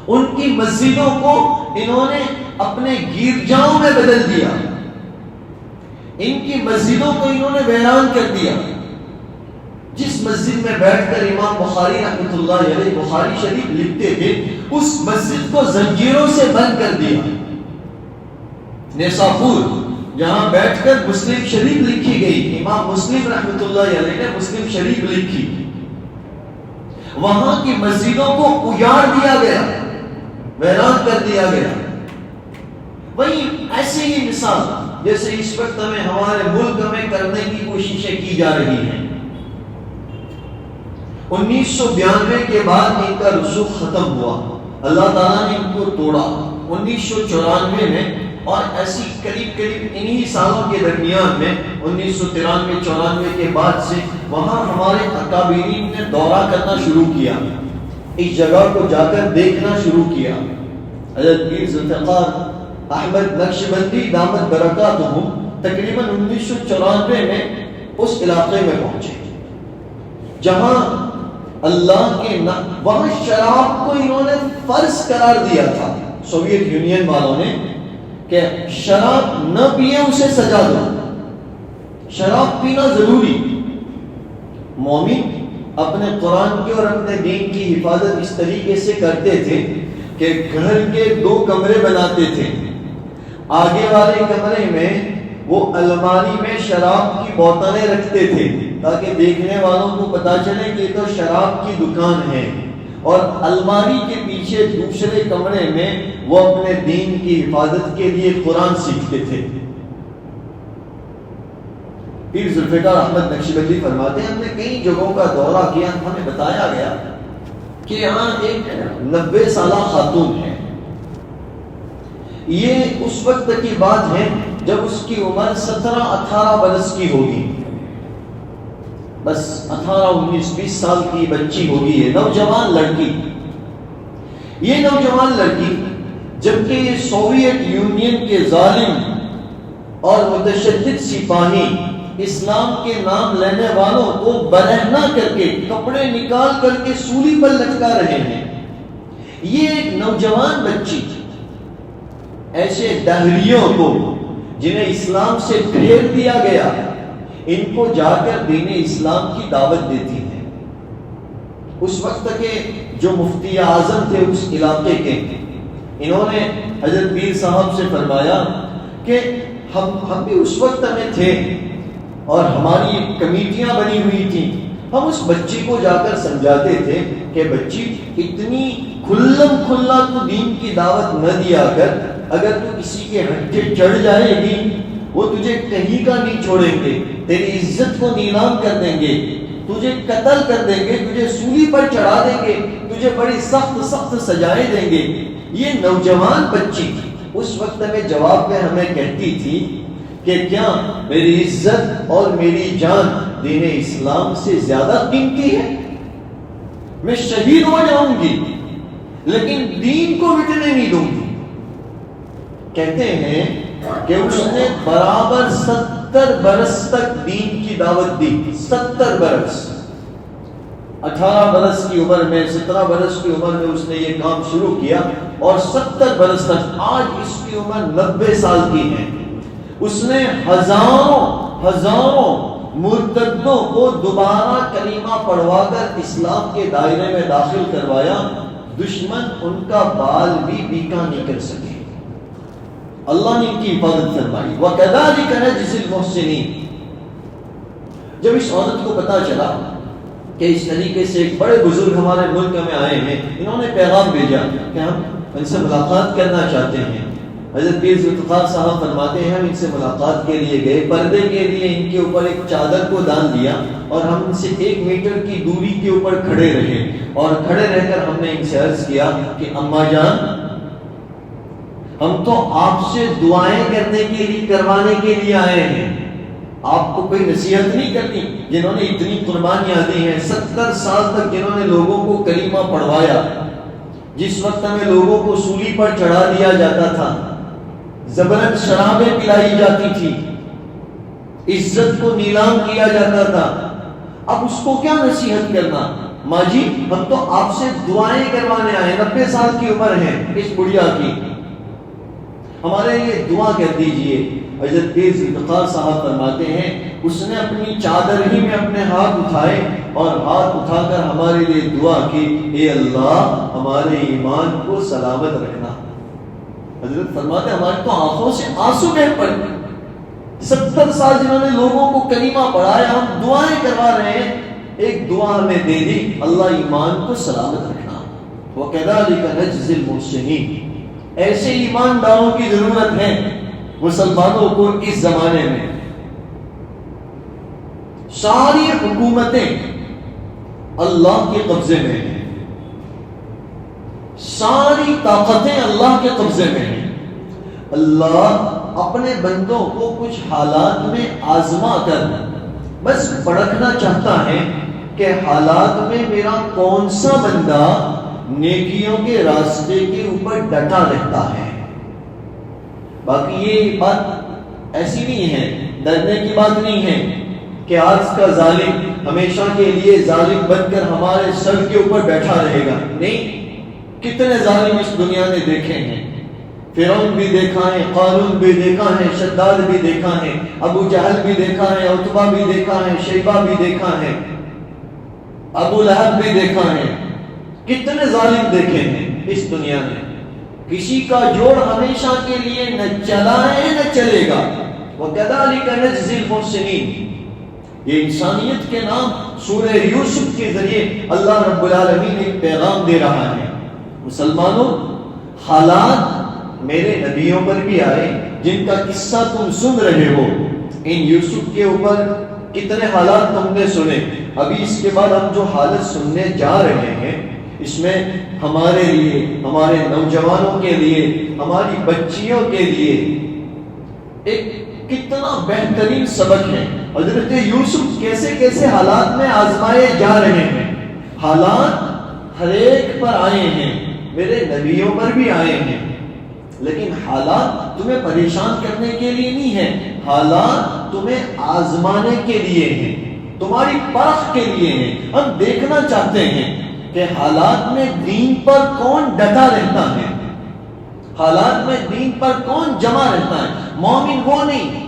ان کی مسجدوں کو انہوں نے اپنے گرجاؤں میں بدل دیا, ان کی مسجدوں کو انہوں نے ویران کر دیا. جس مسجد میں بیٹھ کر امام بخاری رحمۃ اللہ علیہ بخاری شریف لکھتے تھے, اس مسجد کو زنجیروں سے بند کر دیا. نیساپور, جہاں بیٹھ کر مسلم شریف لکھی گئی, امام مسلم رحمۃ اللہ علیہ نے مسلم شریف لکھی, وہاں کی مسجدوں کو اجاڑ دیا گیا, ویران کر دیا گیا. وہی ایسی ہی مثال جیسے اس وقت ہمیں ہمارے ملک میں کرنے کی کوششیں کی جا رہی ہیں. 1992 کے بعد ان کا رسوخ ختم ہوا, اللہ تعالیٰ نے ان کو توڑا 1994 میں, اور ایسی قریب انہی سالوں کے درمیان میں 1993-94 کے بعد سے وہاں ہمارے اکابرین نے دورہ کرنا شروع کیا, اس جگہ کو جا کر دیکھنا شروع کیا. حضرت پیر ذوالفقار احمد نقشبندی دامت برکاتہم تقریباً 1994 میں اس علاقے میں پہنچے جہاں اللہ کے وہاں شراب کو انہوں نے فرض قرار دیا تھا سوویت یونین والوں نے, کہ شراب نہ پیے اسے سزا دو, شراب پینا ضروری. مومن اپنے قرآن کی اور اپنے دین کی حفاظت اس طریقے سے کرتے تھے کہ گھر کے 2 کمرے بناتے تھے. آگے والے کمرے میں وہ الماری میں شراب کی بوتلیں رکھتے تھے تاکہ دیکھنے والوں کو پتا چلے کہ تو شراب کی دکان ہے, اور الماری کے پیچھے دوسرے کمرے میں وہ اپنے دین کی حفاظت کے لیے قرآن سیکھتے تھے. پیر ذوالفقار احمد نقشبندی فرماتے ہیں, ہم نے کئی جگہوں کا دورہ کیا, ہمیں بتایا گیا کہ یہاں ایک 90 سالہ خاتون ہے. یہ اس وقت کی بات ہے جب اس کی عمر 17-18 برس کی ہوگی، بس 18-19-20 سال کی بچی ہوگی، یہ نوجوان لڑکی، یہ نوجوان لڑکی جبکہ یہ سوویت یونین کے ظالم اور متشدد سپاہی اسلام کے نام لینے والوں کو برہنہ کر کے کپڑے نکال کر کے سولی پر لٹکا رہے ہیں، یہ ایک نوجوان بچی ایسے دہریوں کو جنہیں اسلام سے پھیر دیا گیا، ان کو جا کر دین اسلام کی دعوت دیتی ہے۔ اس وقت کے جو مفتی اعظم تھے اس علاقے کے، انہوں نے حضرت پیر صاحب سے فرمایا کہ ہم بھی اس وقت میں تھے اور ہماری کمیٹیاں بنی ہوئی تھیں، ہم اس بچی کو جا کر سمجھاتے تھے کہ بچی اتنی کھلم کھلا تو دین کی دعوت نہ دیا کر، اگر تو کسی کے ہٹے چڑھ جائے گی وہ تجھے کہیں کا نہیں چھوڑیں گے، تیری عزت کو نیلام کر دیں گے، تجھے قتل کر دیں گے، تجھے سولی پر چڑھا دیں گے، تجھے بڑی سخت سخت سزائیں دیں گے۔ یہ نوجوان بچی اس وقت میں جواب میں ہمیں کہتی تھی کہ کیا میری عزت اور میری جان دین اسلام سے زیادہ قیمتی ہے؟ میں شہید ہو جاؤں گی لیکن دین کو مٹنے نہیں دوں گی۔ کہتے ہیں کہ اس نے برابر 70 برس تک دین کی دعوت دی، 70 برس، 18 برس کی عمر میں، 17 برس کی عمر میں اس نے یہ کام شروع کیا اور 70 برس تک، آج اس کی عمر 90 سال کی ہے، اس نے ہزاروں مرتدوں کو دوبارہ کلمہ پڑھوا کر اسلام کے دائرے میں داخل کروایا، دشمن ان کا بال بھی بیکا نہیں کر سکے، اللہ نے ان کی حفاظت فرمائی۔ وَكَذَلِكَ نَجْزِي الْمُحْسِنِينَ۔ جب اس عورت کو پتا چلا کہ اس طریقے سے ایک بڑے بزرگ ہمارے ملک میں آئے ہیں، انہوں نے پیغام بھیجا کہ ہم ان سے ملاقات کرنا چاہتے ہیں، حضرت پیر ذوالفقار صاحب فرماتے ہیں ہم ان سے ملاقات کے لیے گئے، پردے کے لیے ان کے اوپر ایک چادر کو ڈال دیا اور ہم ان سے 1 میٹر کی دوری کے اوپر کھڑے رہے، اور کھڑے رہ کر ہم نے ان سے عرض کیا کہ اماں جان، ہم تو آپ سے دعائیں کرنے کے لیے، کروانے کے لیے آئے ہیں، آپ کو کوئی نصیحت نہیں کرنی۔ جنہوں نے اتنی قربانیاں دی ہیں، 70 سال تک جنہوں نے لوگوں کو کلمہ پڑھوایا، جس وقت میں لوگوں کو سولی پر چڑھا دیا جاتا تھا، زبرن شرابیں پلائی جاتی تھی، عزت کو نیلام کیا جاتا تھا، اب اس کو کیا نصیحت کرنا؟ ماں جی ہم تو آپ سے دعائیں کروانے آئے، 90 سال کی عمر ہے اس بڑھیا کی، ہمارے لیے دعا کر دیجئے۔ حضرت پیر ذوالفقار صاحب فرماتے ہیں اس نے اپنی چادر ہی میں اپنے ہاتھ اٹھائے اور ہاتھ اٹھا کر ہمارے لیے دعا کی، اے اللہ ہمارے ایمان کو سلامت رکھنا۔ حضرت فرماتے ہیں ہماری تو آنکھوں سے آنسو بہہ پڑے، 70 سال جنہوں نے لوگوں کو کلمہ پڑھایا، ہم دعائیں کروا رہے ہیں، ایک دعا ہمیں دے دی، اللہ ایمان کو سلامت رکھنا۔ وَكَذَلِكَ نَجْزِي الْمُحْسِنِينَ۔ ایسے ایمانداروں کی ضرورت ہے مسلمانوں کو اس زمانے میں۔ ساری حکومتیں اللہ کے قبضے میں ہیں، ساری طاقتیں اللہ کے قبضے میں ہیں۔ اللہ اپنے بندوں کو کچھ حالات میں آزما کر بس پرکھنا چاہتا ہے کہ حالات میں میرا کون سا بندہ نیکیوں کے راستے کے اوپر ڈٹا رہتا ہے۔ باقی یہ بات ایسی نہیں ہے، ڈرنے کی بات نہیں ہے کہ آج کا ظالم ہمیشہ کے لیے ظالم بن کر ہمارے سر کے اوپر بیٹھا رہے گا، نہیں، کتنے ظالم اس دنیا نے دیکھے ہیں، فرعون بھی دیکھا ہے، قارون بھی دیکھا ہے، شداد بھی دیکھا ہے، ابو جہل بھی دیکھا ہے، عتبہ بھی دیکھا ہے، شیبہ بھی دیکھا ہے، ابو لہب بھی دیکھا ہے، کتنے ظالم دیکھے ہیں اس دنیا میں۔ کسی کا جوڑ ہمیشہ کے لیے نہ چلا ہے نہ چلے گا۔ وَكَذَلِكَ نَجْزِي الْمُحْسِنِينَ۔ یہ انسانیت کے نام سورہ یوسف کے ذریعے اللہ رب العالمین ایک پیغام دے رہا ہے۔ مسلمانوں، حالات میرے نبیوں پر بھی آئے جن کا قصہ تم سن رہے ہو، ان یوسف کے اوپر کتنے حالات تم نے سنے، ابھی اس کے بعد ہم جو حالت سننے جا رہے ہیں اس میں ہمارے لیے، ہمارے نوجوانوں کے لیے، ہماری بچیوں کے لیے ایک کتنا بہترین سبق ہے. حضرت یوسف کیسے کیسے حالات میں آزمائے جا رہے ہیں. حالات ہر ایک پر آئے ہیں, میرے نبیوں پر بھی آئے ہیں, لیکن حالات تمہیں پریشان کرنے کے لیے نہیں ہیں, حالات تمہیں آزمانے کے لیے ہیں, تمہاری پرکھ کے لیے ہیں. ہم دیکھنا چاہتے ہیں کہ حالات میں دین پر کون ڈٹا رہتا ہے, حالات میں دین پر کون جمع رہتا ہے. مومن وہ نہیں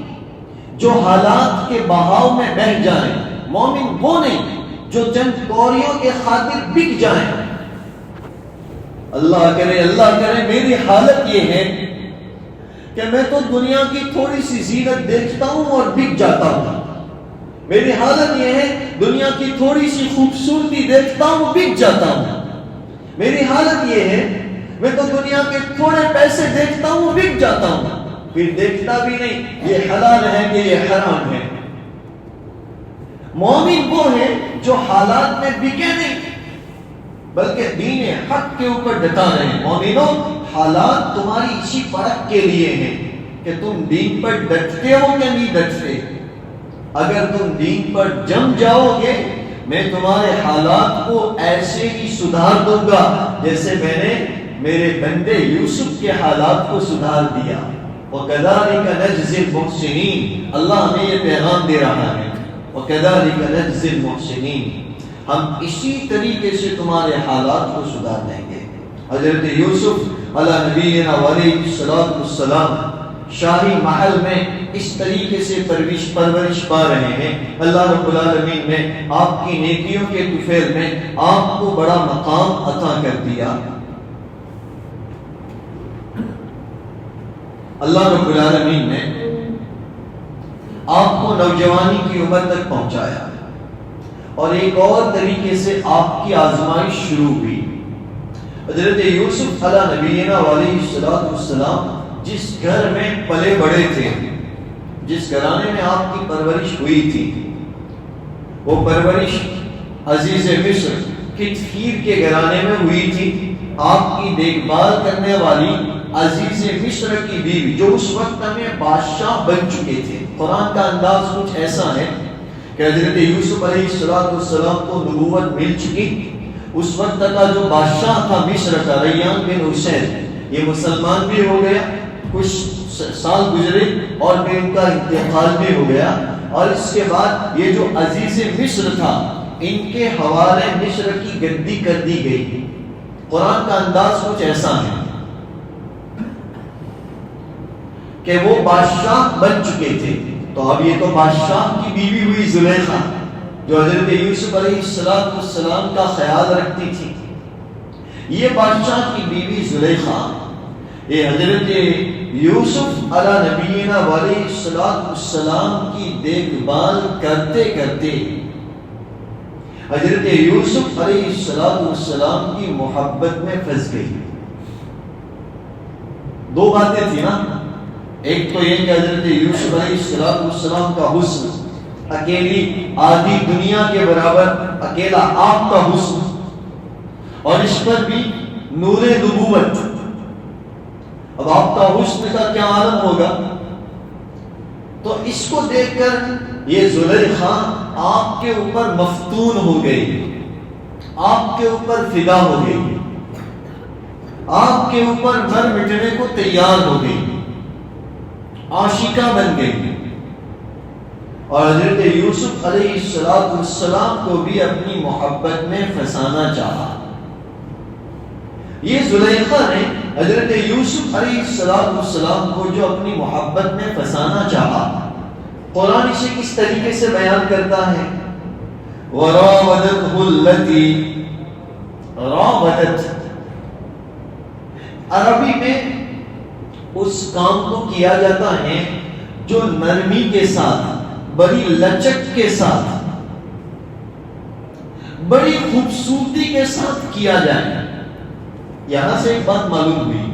جو حالات کے بہاؤ میں بہہ جائیں, مومن وہ نہیں جو چند کوریوں کے خاطر بک جائیں. اللہ کرے میری حالت یہ ہے کہ میں تو دنیا کی تھوڑی سی زینت دیکھتا ہوں اور بک جاتا ہوں. میری حالت یہ ہے دنیا کی تھوڑی سی خوبصورتی دیکھتا ہوں, بک جاتا ہوں. میری حالت یہ ہے میں تو دنیا کے تھوڑے پیسے دیکھتا ہوں, بک جاتا ہوں, پھر دیکھتا بھی نہیں یہ حلال ہے کہ یہ حرام ہے. مومن وہ ہے جو حالات میں بکے نہیں بلکہ دین حق کے اوپر ڈٹا رہے ہیں. مومنوں, حالات تمہاری اسی پرکھ کے لیے ہیں کہ تم دین پر ڈٹتے ہو کہ نہیں ڈٹتے. اگر تم دین پر جم جاؤ گے میں تمہارے حالات کو ایسے ہی سدھار دوں گا جیسے میں نے میرے بندے یوسف کے حالات کو سدھار دیا. وَكَذَلِكَ نَجْزِي الْمُحْسِنِينَ, اللہ ہمیں یہ پیغام دے رہا ہے. وَكَذَلِكَ نَجْزِي الْمُحْسِنِينَ, ہم اسی طریقے سے تمہارے حالات کو سدھار دیں گے. حضرت یوسف علیہ نبینا علیہ الصلوۃ والسلام شاہی محل میں اس طریقے سے پرورش پا رہے ہیں. اللہ رب العالمین نے آپ کی نیکیوں کے طفیل میں آپ کو بڑا مقام عطا کر دیا. اللہ رب العالمین نے آپ کو نوجوانی کی عمر تک پہنچایا اور ایک اور طریقے سے آپ کی آزمائش شروع ہوئی. حضرت یوسف علیہ نبینا علیہ الصلوۃ والسلام جس گھر میں پلے بڑے تھے, جس گھرانے میں آپ کی پرورش ہوئی تھی, وہ پرورش عزیز مصر کتفیر کے گھرانے میں ہوئی تھی. آپ کی دیکھ بھال کرنے والی عزیز مصر کی بیوی جو اس وقت میں بادشاہ بن چکے تھے. قرآن کا انداز کچھ ایسا ہے کہ حضرت یوسف علیہ السلام کو نبوت مل چکی. اس وقت کا جو بادشاہ تھا مصر کا, ریان بن حسین, یہ مسلمان بھی ہو گیا, کچھ سال گزرے اور پھر ان کا انتقال بھی ہو گیا. اور اس کے بعد یہ جو عزیز مصر تھا ان کے حوالے مصر کی گدی کر دی گئی. قرآن کا انداز کچھ ایسا ہے کہ وہ بادشاہ بن چکے تھے. تو اب یہ تو بادشاہ کی بیوی ہوئی زلیخا جو حضرت یوسف علیہ السلام کا خیال رکھتی تھی. یہ بادشاہ کی بیوی زلیخا یہ حضرت یوسف علیہ نبینا علیہ السلام کی دیکھ بھال کرتے کرتے حضرت یوسف علیہ السلام کی محبت میں پھنس گئی. دو باتیں تھی نا, ایک تو یہ کہ حضرت یوسف علیہ السلام کا حسن, اکیلی آدھی دنیا کے برابر اکیلا آپ کا حسن, اور اس پر بھی نور نبوت. اب آپ کا حسن کا کیا عالم ہوگا. تو اس کو دیکھ کر یہ زلیخا آپ کے اوپر مفتون ہو گئی, آپ کے اوپر فدا ہو گئی, آپ کے اوپر مر مٹنے کو تیار ہو گئی, عاشقہ بن گئی. اور حضرت یوسف علیہ السلام کو بھی اپنی محبت میں پھنسانا چاہا. یہ زلیخا نے حضرت یوسف علیہ السلام کو جو اپنی محبت میں پھنسانا چاہا, قرآن اسے کس طریقے سے بیان کرتا ہے. وَرَاوَدَتْهُ الَّتِي رَاوَدَتْ, عربی میں اس کام کو کیا جاتا ہے جو نرمی کے ساتھ, بڑی لچک کے ساتھ, بڑی خوبصورتی کے ساتھ کیا جائے. یہاں سے ایک بات معلوم ہوئی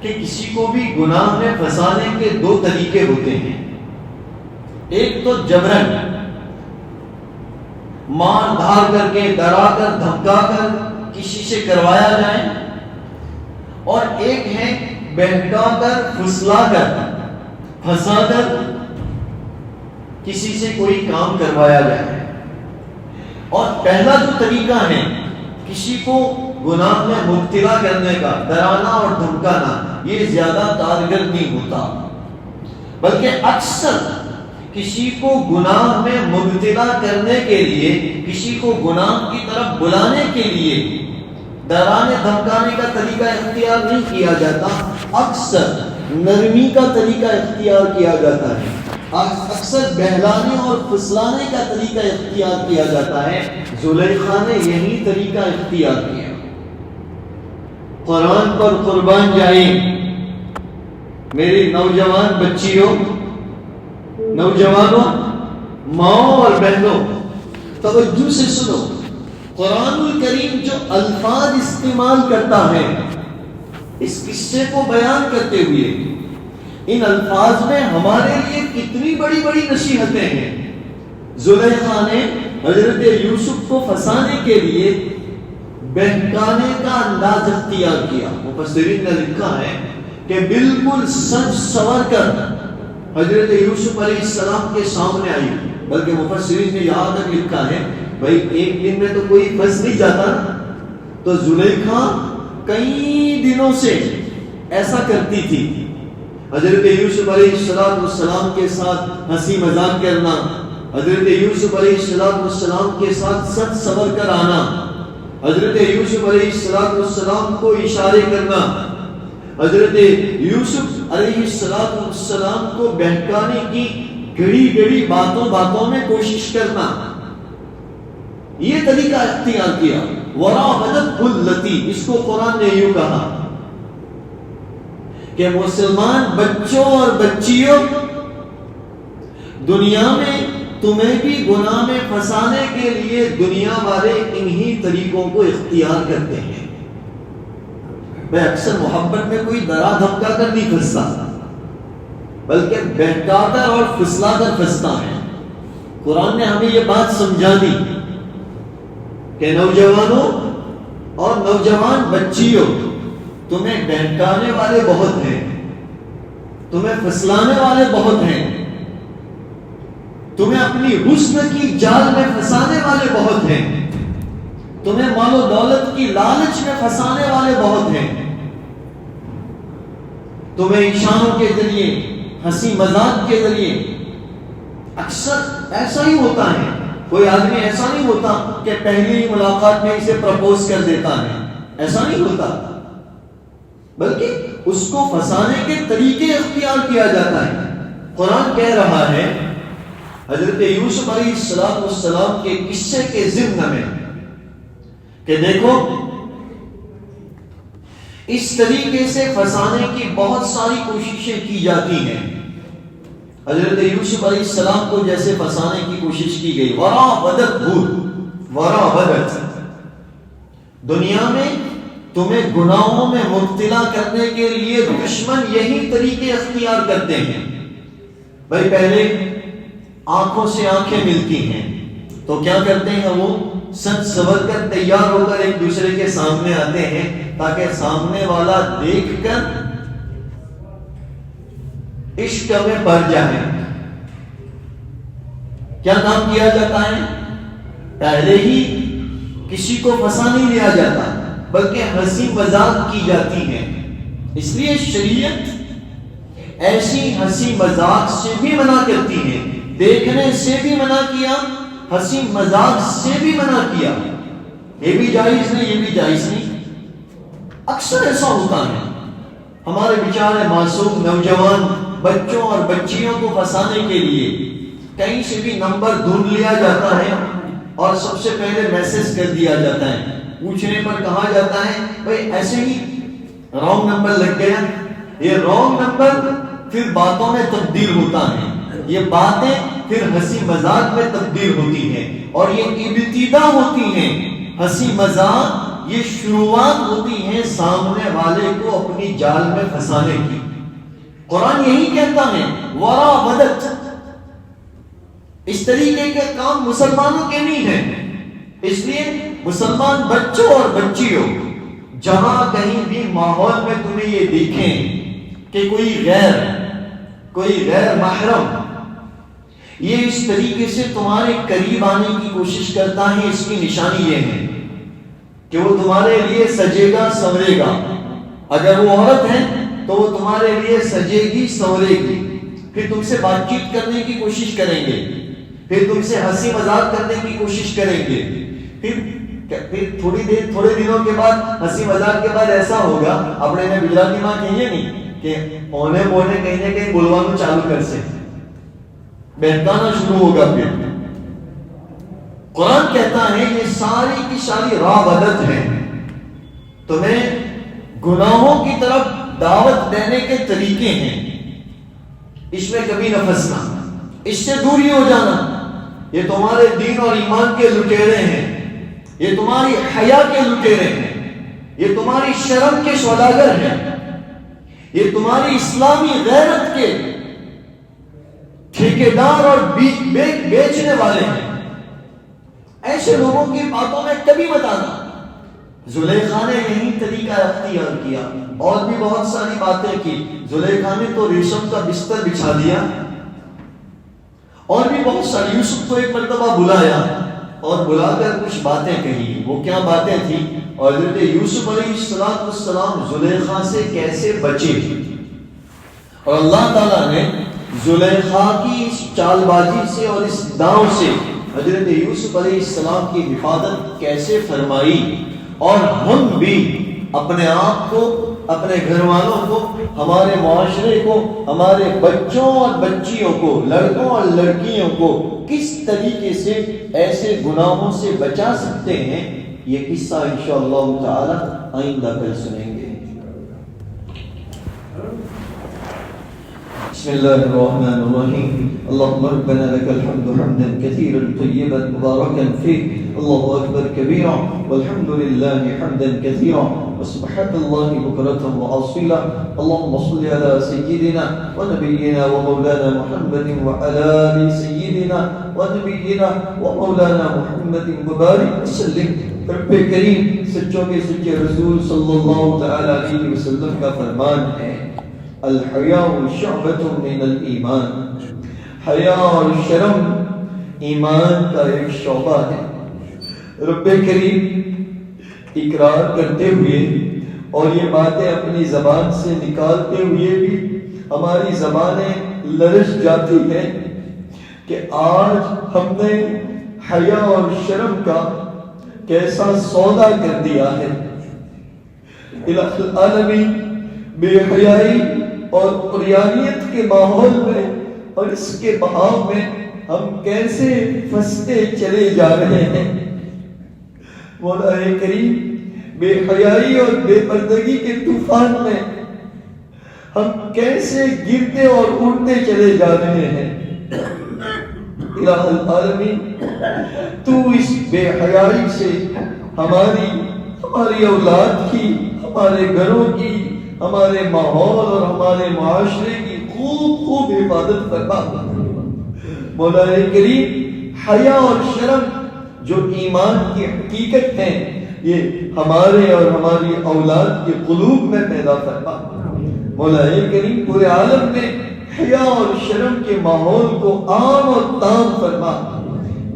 کہ کسی کو بھی گناہ میں پھنسانے کے دو طریقے ہوتے ہیں. ایک تو جبرن, مار دھار کر کے, ڈرا کر, دھمکا کر کسی سے کروایا جائے, اور ایک ہے بہکا کر, پھسلا کر پھنسا کر کسی سے کوئی کام کروایا جائے. اور پہلا جو طریقہ ہے کسی کو گناہ میں مبتلا کرنے کا، ڈرانا اور دھمکانا، یہ زیادہ کارگر نہیں ہوتا، بلکہ اکثر کسی کو گناہ میں مبتلا کرنے کے لیے، کسی کو گناہ کی طرف بلانے کے لیے ڈرانے دھمکانے کا طریقہ اختیار نہیں کیا جاتا، اکثر نرمی کا طریقہ اختیار کیا جاتا ہے، اکثر بہلانے اور پھسلانے کا طریقہ اختیار کیا جاتا ہے. زلیخا نے یہی طریقہ اختیار کیا. قرآن پر قربان جائیں میری نوجوان بچیوں، نوجوانوں، ماؤں اور بہنوں، توجہ سے سنو. قرآن الکریم جو الفاظ استعمال کرتا ہے اس قصے کو بیان کرتے ہوئے، ان الفاظ میں ہمارے لیے کتنی بڑی بڑی نصیحتیں ہیں. زلیخا نے حضرت یوسف کو پھنسانے کے لیے بہکانے کا انداز اختیار کیا. مفسرین نے لکھا ہے کہ بالکل سج سور کر حضرت یوسف علیہ السلام کے سامنے آئی. بلکہ مفسرین نے یہاں تک لکھا ہے بھائی ایک دن میں تو کوئی پھنس نہیں جاتا، تو زلیخا کئی دنوں سے ایسا کرتی تھی. حضرت یوسف علیہ السلام کے ساتھ ہنسی مذاق کرنا، حضرت یوسف علیہ السلام کے ساتھ سچ سور کر آنا، حضرت یوسف علیہ السلام کو اشارے کرنا، حضرت یوسف علیہ السلام کو بہکانے کی گڑی گڑی باتوں میں کوشش کرنا، یہ طریقہ اختیار کیا. وراودت التی، اس کو قرآن نے یوں کہا کہ مسلمان بچوں اور بچیوں، دنیا میں تمہیں بھی گناہ میں پھنسانے کے لیے دنیا والے انہی طریقوں کو اختیار کرتے ہیں. میں اکثر محبت میں کوئی ڈرا دھمکا کر نہیں پھنستا، بلکہ بہکا کر اور پھسلا کر پھنستا ہے. قرآن نے ہمیں یہ بات سمجھا دی کہ نوجوانوں اور نوجوان بچیوں، تمہیں بہکانے والے بہت ہیں، تمہیں پھسلانے والے بہت ہیں، تمہیں اپنی حسن کی جال میں پھنسانے والے بہت ہیں، تمہیں مال و دولت کی لالچ میں پھنسانے والے بہت ہیں، تمہیں اشاروں کے ذریعے، ہنسی مذاق کے ذریعے. اکثر ایسا ہی ہوتا ہے، کوئی آدمی ایسا نہیں ہوتا کہ پہلی ملاقات میں اسے پرپوز کر دیتا ہے، ایسا نہیں ہوتا، بلکہ اس کو پھنسانے کے طریقے اختیار کیا جاتا ہے. قرآن کہہ رہا ہے حضرت یوسف علیہ السلام کے قصے کے ضمن میں کہ دیکھو اس طریقے سے پھنسانے کی بہت ساری کوششیں کی جاتی ہیں. حضرت یوسف علیہ السلام کو جیسے پھنسانے کی کوشش کی گئی، وراودت، دنیا میں تمہیں گناہوں میں مبتلا کرنے کے لیے دشمن یہی طریقے اختیار کرتے ہیں. بھائی پہلے آنکھوں سے آنکھیں ملتی ہیں تو کیا کرتے ہیں، وہ سچ سور کر تیار ہو کر ایک دوسرے کے سامنے آتے ہیں تاکہ سامنے والا دیکھ کر عشق میں پڑ جائے. کیا کام کیا جاتا ہے، پہلے ہی کسی کو پھنسا نہیں لیا جاتا بلکہ ہنسی مذاق کی جاتی ہے. اس لیے شریعت ایسی ہنسی مذاق سے بھی منع کرتی ہے، دیکھنے سے بھی منع کیا، ہنسی مذاق سے بھی منع کیا. یہ بھی جائز نہیں، یہ بھی جائز نہیں. اکثر ایسا ہوتا ہے، ہمارے بیچارے معصوم نوجوان بچوں اور بچیوں کو پھنسانے کے لیے کہیں سے بھی نمبر ڈھونڈ لیا جاتا ہے اور سب سے پہلے میسج کر دیا جاتا ہے. پوچھنے پر کہا جاتا ہے بھائی ایسے ہی رانگ نمبر لگ گیا. یہ رانگ نمبر پھر باتوں میں تبدیل ہوتا ہے، یہ باتیں پھر ہنسی مذاق میں تبدیل ہوتی ہیں، اور یہ ابتدا ہوتی ہیں ہنسی مذاق، یہ شروعات ہوتی ہیں سامنے والے کو اپنی جال میں پھنسانے کی. قرآن یہی کہتا ہے وراودت. اس طریقے کے کام مسلمانوں کے نہیں ہیں. اس لیے مسلمان بچوں اور بچیوں، جہاں کہیں بھی ماحول میں تمہیں یہ دیکھیں کہ کوئی غیر کوئی غیر محرم یہ اس طریقے سے تمہارے قریب آنے کی کوشش کرتا ہے، اس کی نشانی یہ ہے کہ وہ تمہارے لیے سجے گا سنورے گا. اگر وہ عورت ہے تو وہ تمہارے لیے سجے گی سنورے گی، پھر تم سے بات چیت کرنے کی کوشش کریں گے، پھر تم سے ہنسی مذاق کرنے کی کوشش کریں گے، پھر تھوڑے دنوں کے بعد ہنسی مذاق کے بعد ایسا ہوگا، اپنے نے گجراتی ماں کہیے نہیں کہ اونے بونے کہیں نہ کہیں بلوانا چالو کر سے بہکانا شروع ہوگا. پھر قرآن کہتا ہے یہ ساری کی ساری راودت ہے، تمہیں گناہوں کی طرف دعوت دینے کے طریقے ہیں، اس میں کبھی نہ پھنسنا، اس سے دوری ہو جانا. یہ تمہارے دین اور ایمان کے لٹیرے ہیں، یہ تمہاری حیا کے لٹیرے ہیں، یہ تمہاری شرم کے سوداگر ہیں، یہ تمہاری اسلامی غیرت کے ٹھیکیدار اور بیچنے والے ہیں. ایسے لوگوں کی باتوں میں کبھی مت آنا. زلیخا نے یہی طریقہ اختیار کیا، اور بھی بہت ساری باتیں کی. زلیخا نے تو ریشم کا بستر بچھا دیا، اور بھی بہت ساری. یوسف کو ایک مرتبہ بلایا اور بلا کر کچھ باتیں کہی. وہ کیا باتیں تھیں؟ اور حضرت یوسف علیہ السلام زلیخا سے کیسے بچے، اور اللہ تعالیٰ نے زلیخا کی اس چال بازی سے اور اس داؤں سے حضرت یوسف علیہ السلام کی حفاظت کیسے فرمائی. اور ہم بھی اپنے آپ کو، اپنے گھر والوں کو، ہمارے معاشرے کو، ہمارے بچوں اور بچیوں کو، لڑکوں اور لڑکیوں کو کس طریقے سے ایسے گناہوں سے بچا سکتے ہیں، یہ قصہ انشاءاللہ تعالی آئندہ کل سنیں گے. بسم الله الرحمن الرحيم. اللهم ربنا لك الحمد حمدا كثيرا طيبا مباركا فيه. الله أكبر كبيرا والحمد لله حمدا كثيرا وسبحان الله بكرة وأصيلا. اللهم صل على سيدنا ونبينا ومولانا محمد وعلى آل سيدنا ونبينا ومولانا محمد وبارك وسلم. رب کریم سچوں کے سچے رسول صلی اللہ تعالی علیہ وسلم کا فرمان ہے، الحیاء شعبۃ من الایمان. حیا اور شرم ایمان کا ایک شعبہ ہے. رب کریم اقرار کرتے ہوئے اور یہ باتیں اپنی زبان سے نکالتے ہوئے بھی ہماری زبانیں لرز جاتی ہیں کہ آج ہم نے حیا اور شرم کا کیسا سودا کر دیا ہے. الہ العالمین بے حیائی اور قریانیت کے ماحول میں اور اس کے بہاؤ میں ہم کیسے پھنستے چلے جا رہے ہیں. مولا کریم بے حیائی اور بے پردگی کے طوفان میں ہم کیسے گرتے اور اڑتے چلے جا رہے ہیں. الہ العالمین تو اس بے حیائی سے ہماری اولاد کی، ہمارے گھروں کی، ہمارے ماحول اور ہمارے معاشرے کی خوب حفاظت فرما. مولا کریم حیا اور شرم جو ایمان کی حقیقت ہے، یہ ہمارے اور ہماری اولاد کے قلوب میں پیدا فرما. مولا کریم پورے عالم میں حیا اور شرم کے ماحول کو عام اور تام فرما.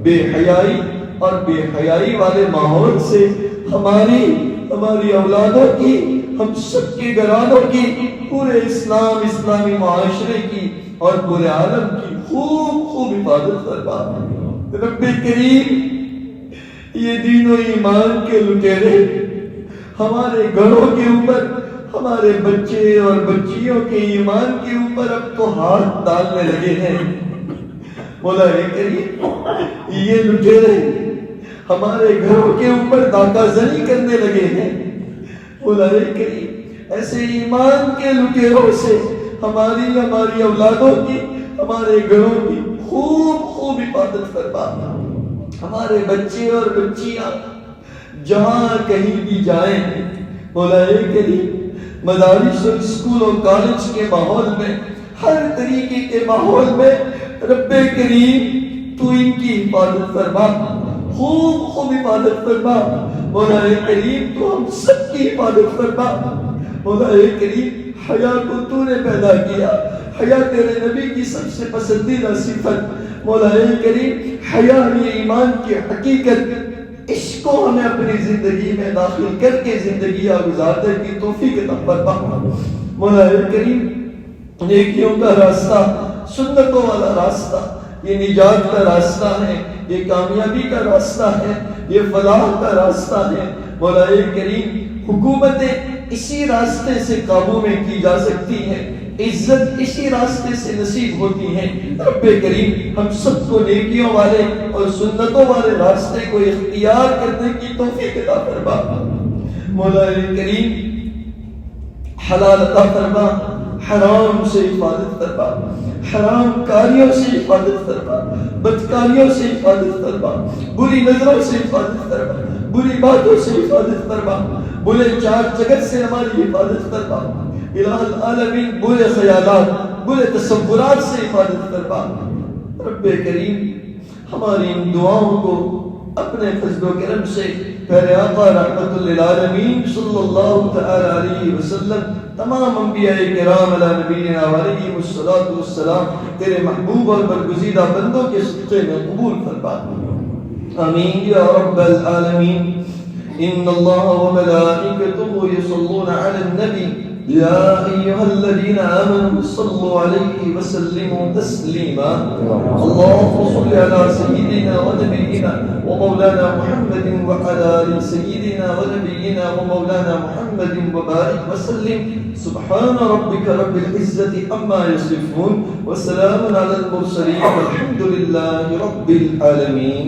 بے حیائی اور بے حیائی والے ماحول سے ہماری اولادوں کی، ہم سب کے گھرانوں کی، پورے اسلامی معاشرے کی اور پورے عالم کی خوب حفاظت فرما. رب کریم یہ دین و ایمان کے لٹیرے ہمارے گھروں کے اوپر، ہمارے بچے اور بچیوں کے ایمان کے اوپر اب تو ہاتھ ڈالنے لگے ہیں. مولا کریم یہ لٹیرے ہمارے گھروں کے اوپر داغا زنی کرنے لگے ہیں. مولا کریم ایسے ایمان کے لٹیروں سے ہماری اولادوں کی، ہمارے گھروں کی خوب حفاظت فرما. ہمارے بچے اور بچیاں جہاں کہیں بھی جائیں، مولا کریم مدارس اور اسکول اور کالج کے ماحول میں، ہر طریقے کے ماحول میں رب کریم تو ان کی حفاظت فرما، خوب حفاظت فرما. مولا کریم تو ہم سب کی حفاظت فرما. مولا کریم حیا کو تو نے پیدا کیا، حیا تیرے نبی کی سب سے پسندیدہ صفت۔ مولا کریم حیا یہ ایمان کی حقیقت، اس کو ہمیں اپنی زندگی میں داخل کر کے زندگیاں گزارنے کی توفیق عطا فرما۔ مولا کریم نیکیوں کا راستہ، سنتوں والا راستہ، یہ نجات کا راستہ ہے، یہ کامیابی کا راستہ ہے، یہ فلاح کا راستہ ہے۔ مولا کریم حکومتیں اسی راستے سے قابو میں کی جا سکتی ہیں، عزت اسی راستے سے نصیب ہوتی ہے۔ رب کریم ہم سب کو نیکیوں والے اور سنتوں والے راستے کو اختیار کرنے کی توفیق عطا فرما۔ مولا کریم حلال عطا فرما، حرام سے حفاظت فرما، حرام کاریوں سے حفاظت فرما، بدکاریوں سے حفاظت فرما، بری نظروں سے حفاظت فرما، بری باتوں سے حفاظت فرما، برے چار جگت سے ہماری حفاظت فرما۔ الہ العالمین برے خیالات، برے تصورات سے حفاظت فرما۔ رب کریم ہماری ان دعاؤں کو اپنے فضل و کرم سے پیارے آقا رحمت للعالمین صلی اللہ تعالی علیہ وسلم، تمام انبیاء کرام علی نبینا علیہ الصلوۃ والسلام تیرے محبوب اور برگزیدہ بندوں کے صدقے میں قبول فرما۔ آمین یا رب العالمین۔ ان اللہ وملائکتہ یصلون علی النبی یا ایھا الذین آمنوا صلوا علیہ وسلموا تسلیما۔ اللهم صل علی سیدنا ونبینا ومولانا محمد وعلى آل سيدنا ونبينا ومولانا محمد وبارك وسلم۔ سبحان ربك رب العزة عما يصفون وسلام على المرسلين والحمد لله رب العالمين۔